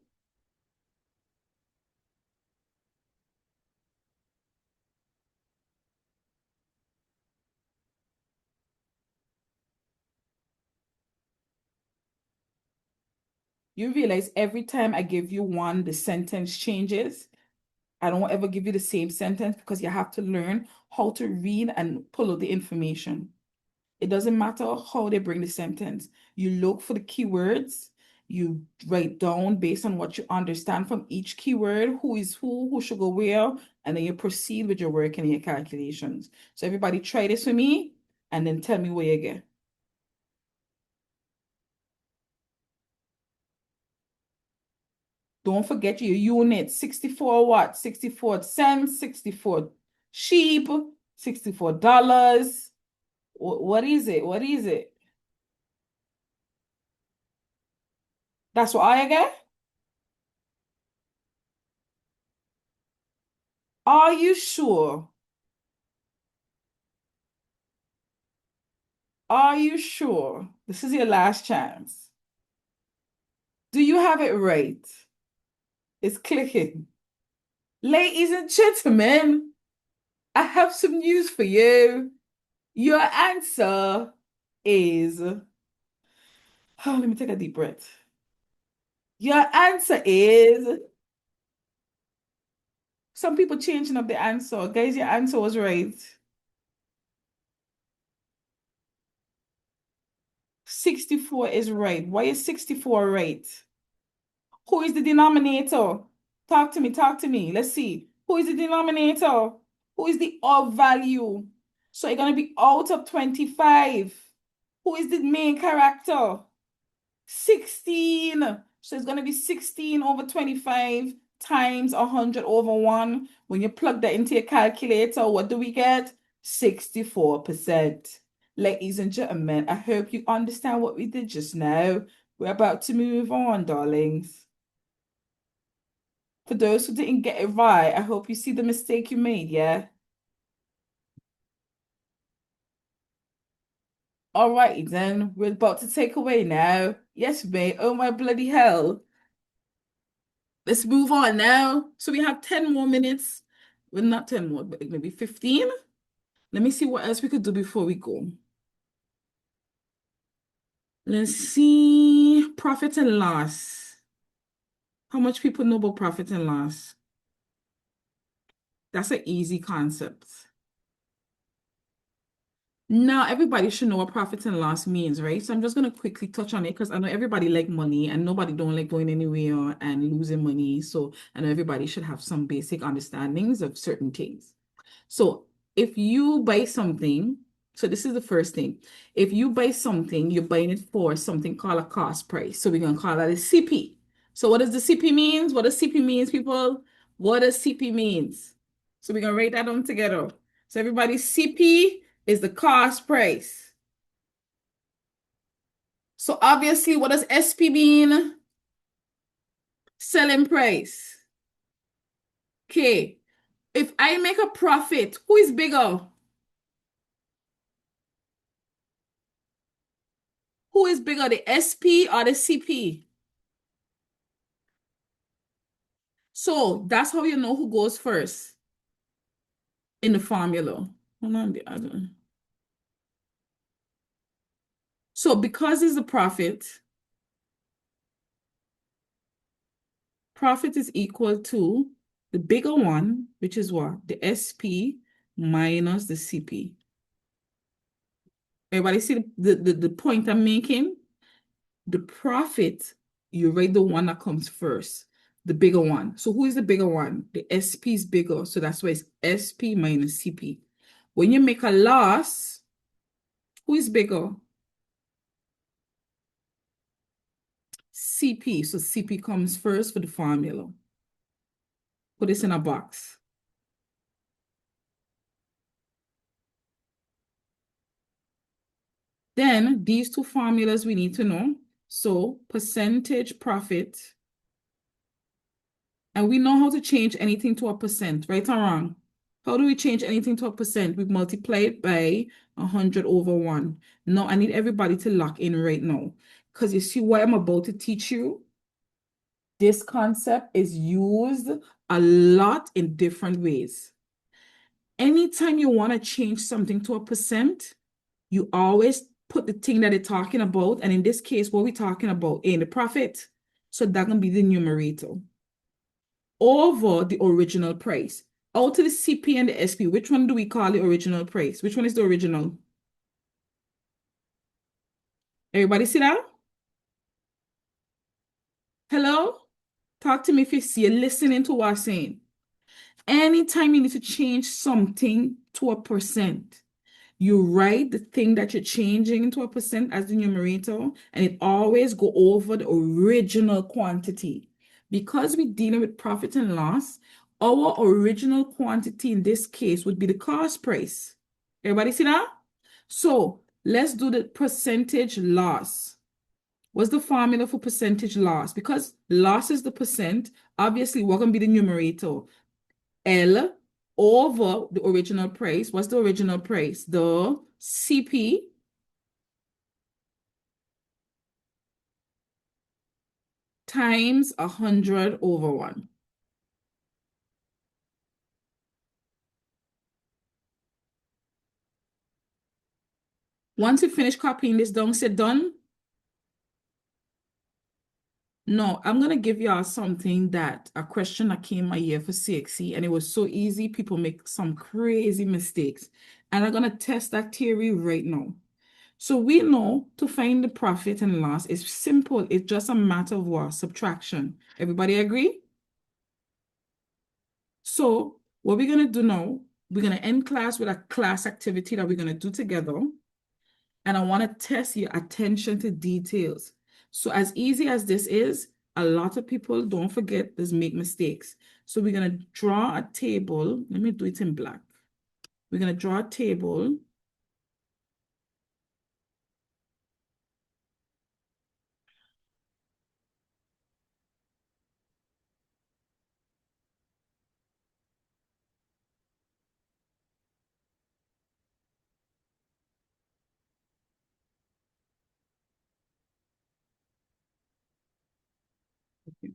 You realize every time I give you one, the sentence changes. I don't ever give you the same sentence because you have to learn how to read and pull out the information. It doesn't matter how they bring the sentence. You look for the keywords, you write down based on what you understand from each keyword, who is who should go where, and then you proceed with your work and your calculations. So everybody try this for me and then tell me what you get. Don't forget your unit, 64 what? 64 cents, 64 sheep, $64. What is it? What is it? That's what I get? Are you sure? Are you sure? This is your last chance. Do you have it right? It's clicking. Ladies and gentlemen, I have some news for you. Your answer is, oh, let me take a deep breath. Your answer is, some people changing up the answer. Guys, your answer was right. 64 is right. Why is 64 right? Who is the denominator? Talk to me, talk to me. Let's see. Who is the denominator? Who is the of value? So it's going to be out of 25. Who is the main character? 16. So it's going to be 16 over 25 times 100 over 1. When you plug that into your calculator, what do we get? 64%. Ladies and gentlemen, I hope you understand what we did just now. We're about to move on, darlings. For those who didn't get it right, I hope you see the mistake you made, yeah? All right, then we're about to take away now. Yes, mate. Oh my bloody hell. Let's move on now. So we have 10 more minutes. Well, not 10 more, but maybe 15. Let me see what else we could do before we go. Let's see. Profit and loss. How much people know about profit and loss? That's an easy concept. Now, everybody should know what profit and loss means, right? So I'm just going to quickly touch on it because I know everybody like money and nobody don't like going anywhere and losing money. So I know everybody should have some basic understandings of certain things. So if you buy something, so this is the first thing. If you buy something, you're buying it for something called a cost price. So we're going to call that a CP. So what does the CP means? What does CP means, people? What does CP means? So we're going to write that down together. So everybody, CP is the cost price. So obviously, what does SP mean? Selling price. Okay. If I make a profit, who is bigger? Who is bigger, the SP or the CP? So that's how you know who goes first in the formula. Hold on, the other. So because it's the profit is equal to the bigger one, which is what? The SP minus the CP. Everybody see the point I'm making? The profit, you write the one that comes first, the bigger one. So who is the bigger one? The SP is bigger. So that's why it's SP minus CP. When you make a loss, who is bigger? CP. So CP comes first for the formula. Put this in a box. Then these two formulas we need to know. So percentage profit. And we know how to change anything to a percent, right or wrong? How do we change anything to a percent? We multiply it by 100 over 1. Now, I need everybody to lock in right now. Because you see what I'm about to teach you? This concept is used a lot in different ways. Anytime you want to change something to a percent, you always put the thing that they're talking about. And in this case, what we're talking about in the profit. So that can be the numerator over the original price. Out of the CP and the SP, which one do we call the original price? Which one is the original? Everybody see that? Hello? Talk to me if you see you're listening to what I'm saying. Anytime you need to change something to a percent, you write the thing that you're changing into a percent as the numerator, and it always go over the original quantity. Because we're dealing with profit and loss, our original quantity in this case would be the cost price. Everybody see that? So let's do the percentage loss. What's the formula for percentage loss? Because loss is the percent, obviously what can be the numerator? L over the original price. What's the original price? The CP times 100 over 1. Once you finish copying this down, say done. No, I'm going to give y'all something that a question that came my year for CXC, and it was so easy. People make some crazy mistakes. And I'm going to test that theory right now. So we know to find the profit and loss is simple. It's just a matter of what? Subtraction. Everybody agree? So what we're going to do now, we're going to end class with a class activity that we're going to do together. And I want to test your attention to details. So as easy as this is, a lot of people, don't forget, this make mistakes. So we're going to draw a table. Let me do it in black. We're going to draw a table. Okay.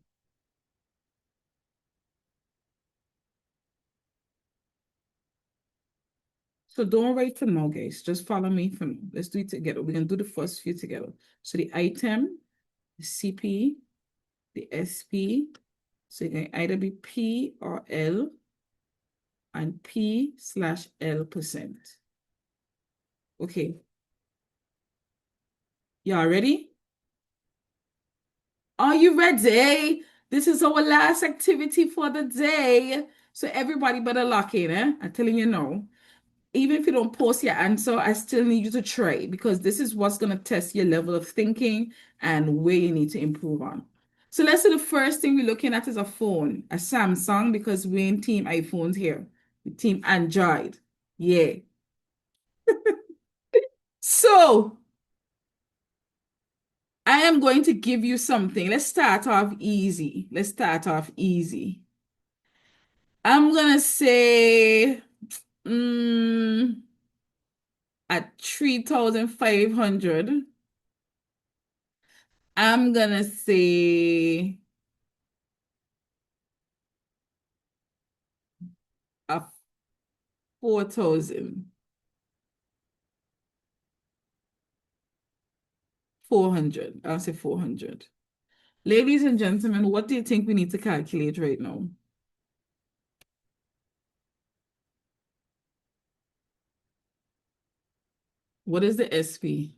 So don't write for now, guys. Just follow me for now. Let's do it together. We're gonna do the first few together. So the item, the CP, the SP. So it can either be P or L and P/L%. Okay, y'all ready? Are you ready? This is our last activity for the day. So everybody better lock in, eh? I'm telling you no. Even if you don't post your answer, I still need you to try because this is what's going to test your level of thinking and where you need to improve on. So let's say the first thing we're looking at is a phone, a Samsung, because we're in team iPhones here, team Android. Yeah. So I am going to give you something. Let's start off easy. Let's start off easy. I'm gonna say mm, at 3,500. I'm gonna say a 4,400. I'll say 400. Ladies and gentlemen, what do you think we need to calculate right now? What is the SP?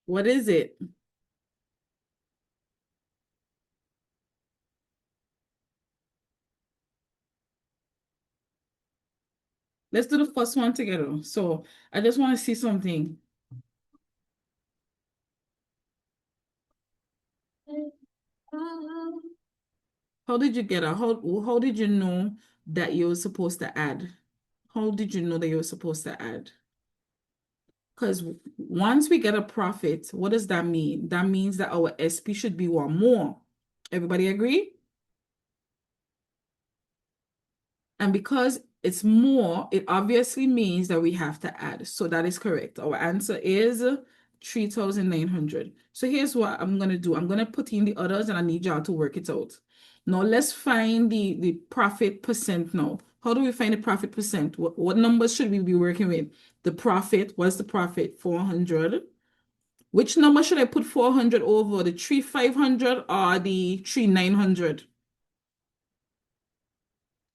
What is it? Let's do the first one together. So I just want to see something. How did you get out? How did you know that you were supposed to add? How did you know that you were supposed to add? Because once we get a profit, what does that mean? That means that our SP should be one more. Everybody agree? And because it's more, it obviously means that we have to add. So that is correct. Our answer is 3,900. So here's what I'm going to do. I'm going to put in the others and I need y'all to work it out. Now let's find the profit percent now. How do we find the profit percent? What numbers should we be working with? The profit, what's the profit? 400. Which number should I put 400 over? The 3,500 or the 3,900?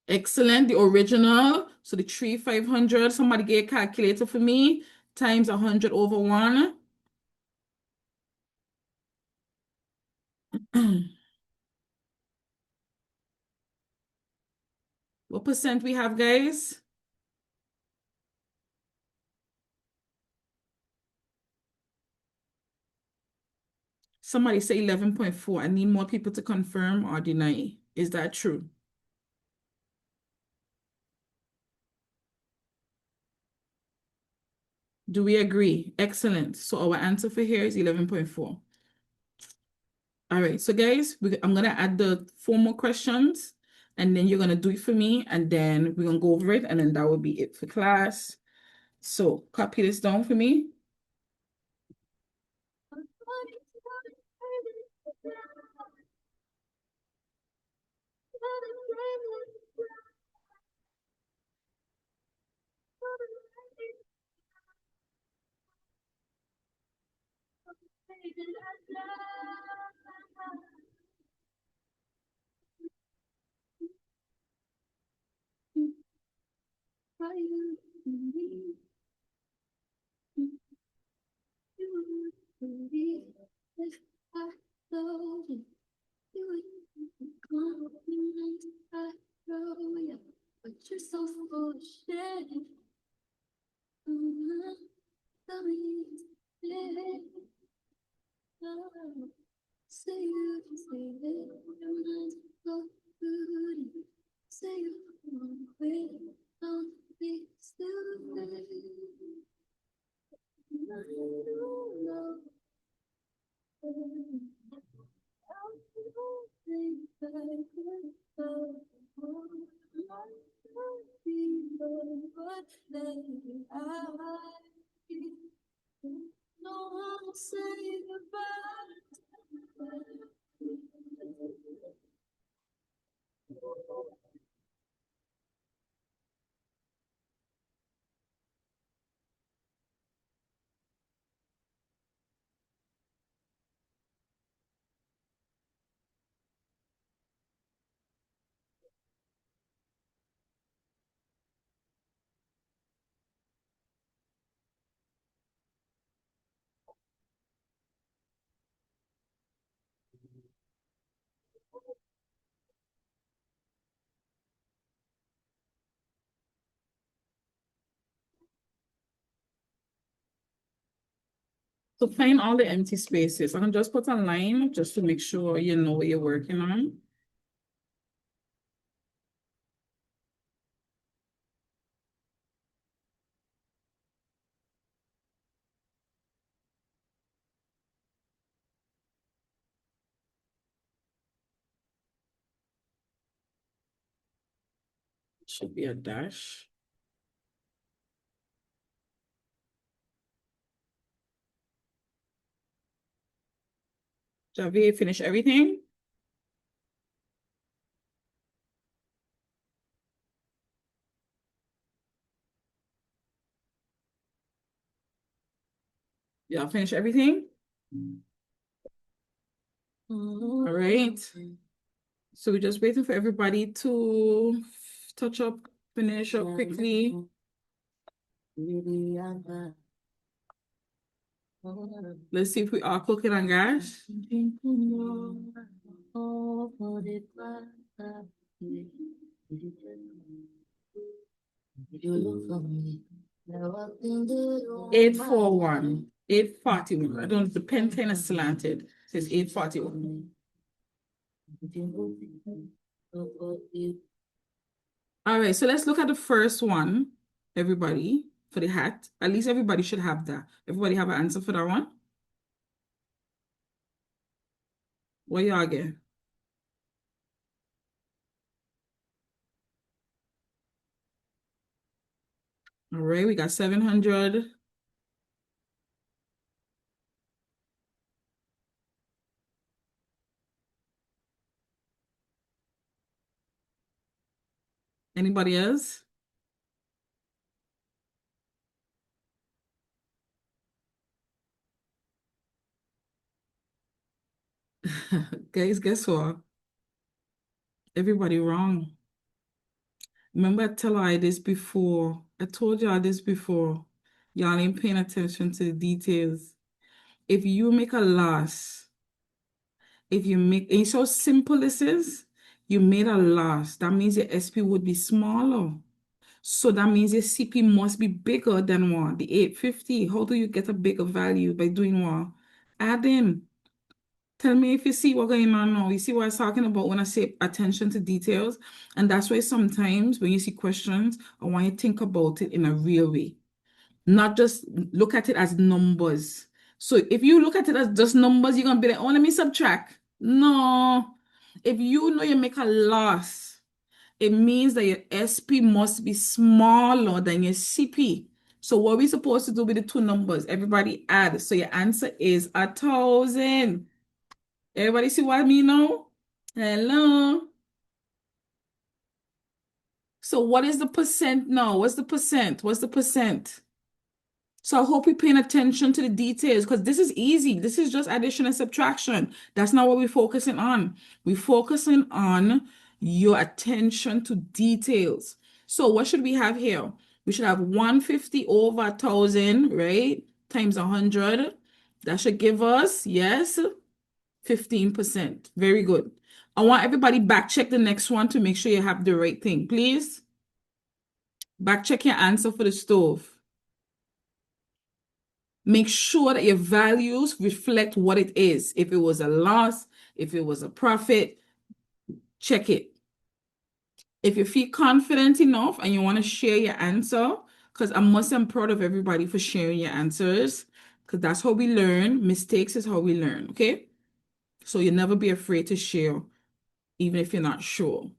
Excellent. The original. So the 3,500. Somebody get a calculator for me. Times 100 over 1. What percent we have, guys? Somebody say 11.4. I need more people to confirm or deny. Is that true? Do we agree? Excellent. So our answer for here is 11.4. All right. So guys, I'm going to add the 4 more questions and then you're going to do it for me and then we're going to go over it and then that will be it for class. So copy this down for me. So find all the empty spaces. I'm gonna just put a line just to make sure you know what you're working on. Should be a dash. Javier, finish everything? Yeah, finish everything? All right. So we're just waiting for everybody to touch up, finish up quickly. Let's see if we are cooking on gas. Eight 41, 841. I don't, the pen kind of slanted. It says 841. All right, so let's look at the first one, everybody, for the hat. At least everybody should have that. Everybody have an answer for that one? What y'all get? All right, we got 700. Anybody else? Guys, guess what? Everybody wrong. Remember I tell y'all this before. I told y'all this before. Y'all ain't paying attention to the details. If you make a loss, if you make, and so simple this is, you made a loss. That means your SP would be smaller. So that means your CP must be bigger than what? The 850. How do you get a bigger value by doing what? Add in. Tell me if you see what's going on now. You see what I was talking about when I say attention to details? And that's why sometimes when you see questions, I want you to think about it in a real way. Not just look at it as numbers. So if you look at it as just numbers, you're gonna be like, oh, let me subtract. No. If you know you make a loss, it means that your SP must be smaller than your CP. So what are we supposed to do with the two numbers? Everybody add. So your answer is 1,000. Everybody see what I mean now? Hello. So what is the percent now? What's the percent? What's the percent? So I hope you're paying attention to the details because this is easy. This is just addition and subtraction. That's not what we're focusing on. We're focusing on your attention to details. So what should we have here? We should have 150 over 1,000, right? Times 100. That should give us, yes, 15%. Very good. I want everybody back check the next one to make sure you have the right thing, please. Back check your answer for the stove. Make sure that your values reflect what it is. If it was a loss, if it was a profit, check it. If you feel confident enough and you want to share your answer, because I must am proud of everybody for sharing your answers, because that's how we learn. Mistakes is how we learn, okay? So you never be afraid to share, even if you're not sure.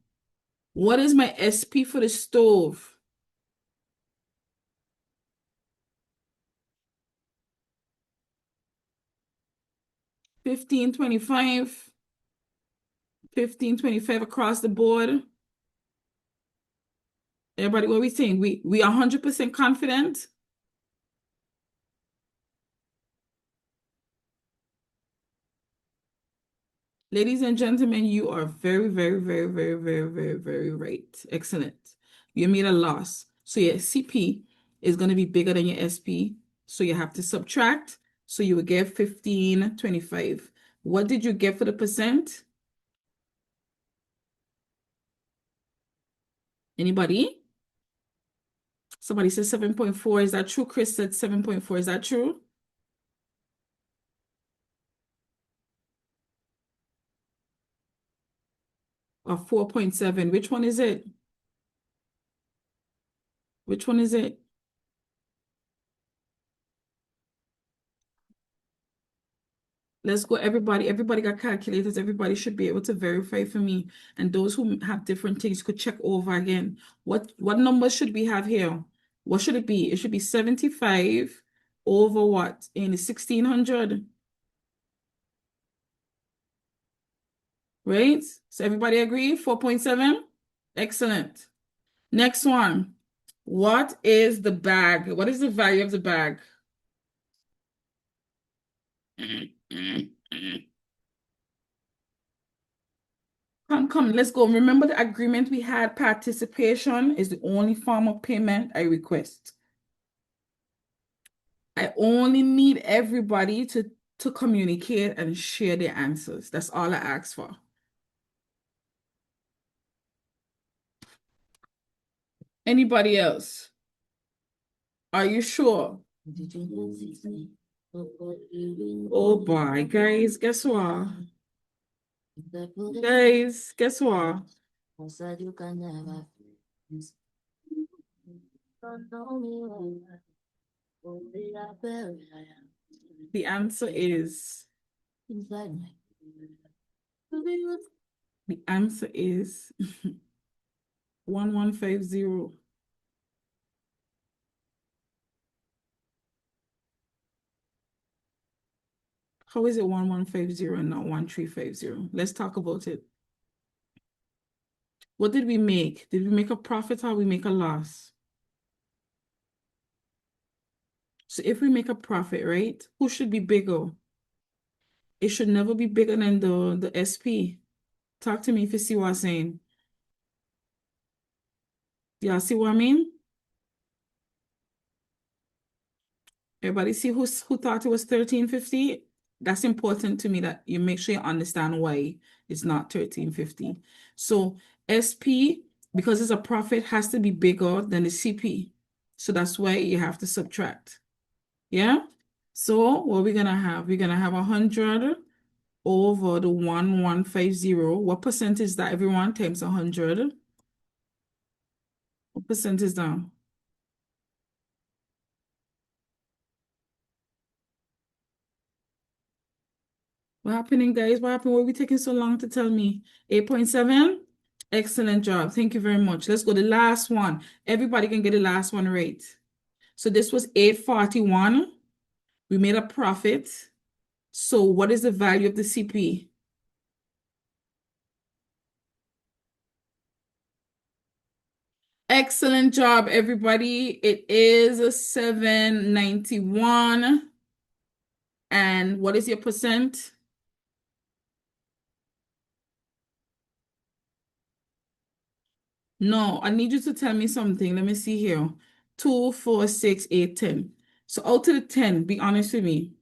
What is my SP for the stove? 1525. 1525 across the board. Everybody, what we think? We 100% confident? Ladies and gentlemen, you are very, very, very, very, very, very, very right. Excellent. You made a loss. So your CP is going to be bigger than your SP. So you have to subtract. So you will get 1525. What did you get for the percent? Anybody? Somebody says 7.4. Is that true? Chris said 7.4. Is that true? or 4.7? Which one is it? Which one is it? Let's go, everybody. Everybody got calculators. Everybody should be able to verify for me. And those who have different things could check over again. What numbers should we have here? What should it be? It should be 75 over what? In 1600, right? So everybody agree? 4.7? Excellent. Next one. What is the bag? What is the value of the bag? Come, let's go. Remember the agreement we had, participation is the only form of payment I request. I only need everybody to communicate and share their answers. That's all I ask for. Anybody else? Are you sure? Oh boy, guys, guess what? Guys, guess what? The answer is the answer is 1150. How is it 1150 and not 1350? Let's talk about it. What did we make? Did we make a profit or we make a loss? So if we make a profit, right? Who should be bigger? It should never be bigger than the SP. Talk to me if you see what I'm saying. Yeah, see what I mean? Everybody see who thought it was 1350? That's important to me that you make sure you understand why it's not 1350. So SP, because it's a profit, has to be bigger than the CP. So that's why you have to subtract. Yeah? So what we're gonna have? We're gonna have 100 over the 1150. What percent is that, everyone, times 100? What percent is that? What happening, guys? What happened? Why are we taking so long to tell me? 8.7? Excellent job. Thank you very much. Let's go. The last one. Everybody can get the last one right. So this was 841. We made a profit. So what is the value of the CP? Excellent job, everybody. It is 791. And what is your percent? No, I need you to tell me something. Let me see here. 2, 4, 6, 8, 10. So out of the 10, be honest with me.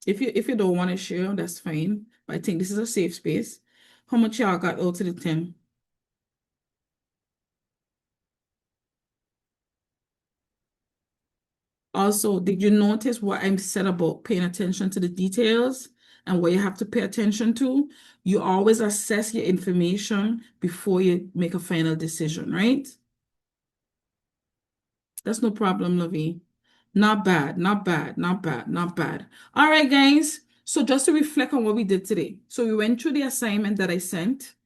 If you don't want to share, that's fine. But I think this is a safe space. How much y'all got out of the 10? Also, did you notice what I said about paying attention to the details and what you have to pay attention to? You always assess your information before you make a final decision, right? That's no problem, Lovey. Not bad, not bad, not bad, not bad. All right, guys. So just to reflect on what we did today. So we went through the assignment that I sent,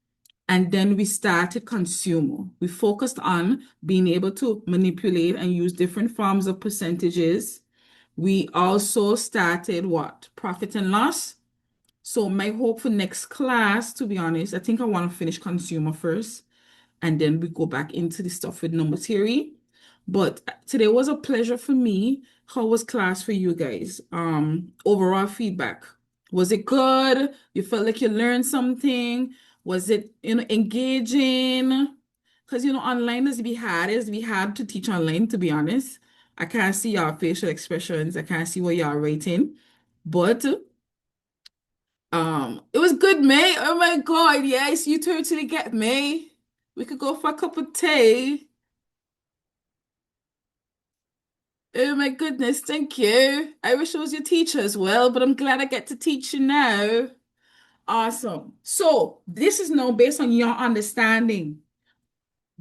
and then we started consumer. We focused on being able to manipulate and use different forms of percentages. We also started what? Profit and loss. So my hope for next class, to be honest, I think I want to finish consumer first, and then we go back into the stuff with number theory. But today was a pleasure for me. How was class for you guys? Overall feedback. Was it good? You felt like you learned something? Was it, engaging? Because, online is be hard to teach online, to be honest. I can't see your facial expressions. I can't see what y'all rating. But it was good, mate. Oh my God, yes, you totally get me. We could go for a cup of tea. Oh my goodness, thank you. I wish I was your teacher as well, but I'm glad I get to teach you now. Awesome. So this is now based on your understanding,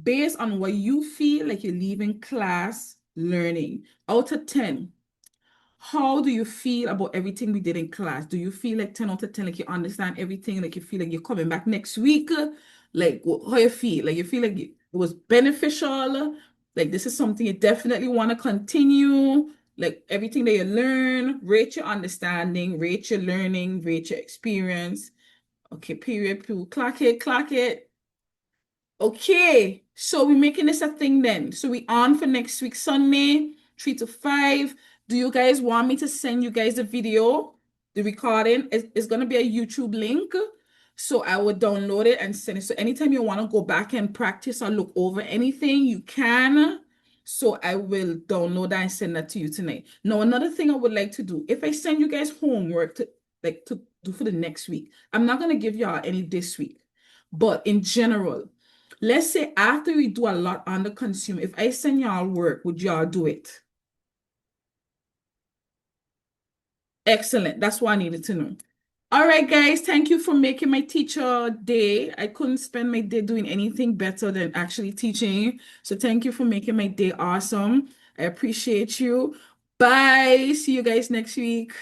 based on what you feel like you're leaving class learning. Out of 10, how do you feel about everything we did in class? Do you feel like 10 out of 10, like you understand everything, like you feel like you're coming back next week? Like how you feel? Like you feel like it was beneficial? Like this is something you definitely want to continue? Like everything that you learn, rate your understanding, rate your learning, rate your experience. Okay, period, period. Clock it, clock it. Okay, so we're making this a thing then. So we on for next week, Sunday, 3 to 5. Do you guys want me to send you guys the video, the recording? It's gonna be a YouTube link. So I will download it and send it. So anytime you want to go back and practice or look over anything, you can. So I will download that and send that to you tonight. Now, another thing I would like to do, if I send you guys homework to do for the next week, I'm not gonna give y'all any this week, but in general. Let's say after we do a lot on the consumer, if I send y'all work, would y'all do it? Excellent. That's what I needed to know. All right, guys, thank you for making my teacher day. I couldn't spend my day doing anything better than actually teaching. So thank you for making my day awesome. I appreciate you. Bye. See you guys next week.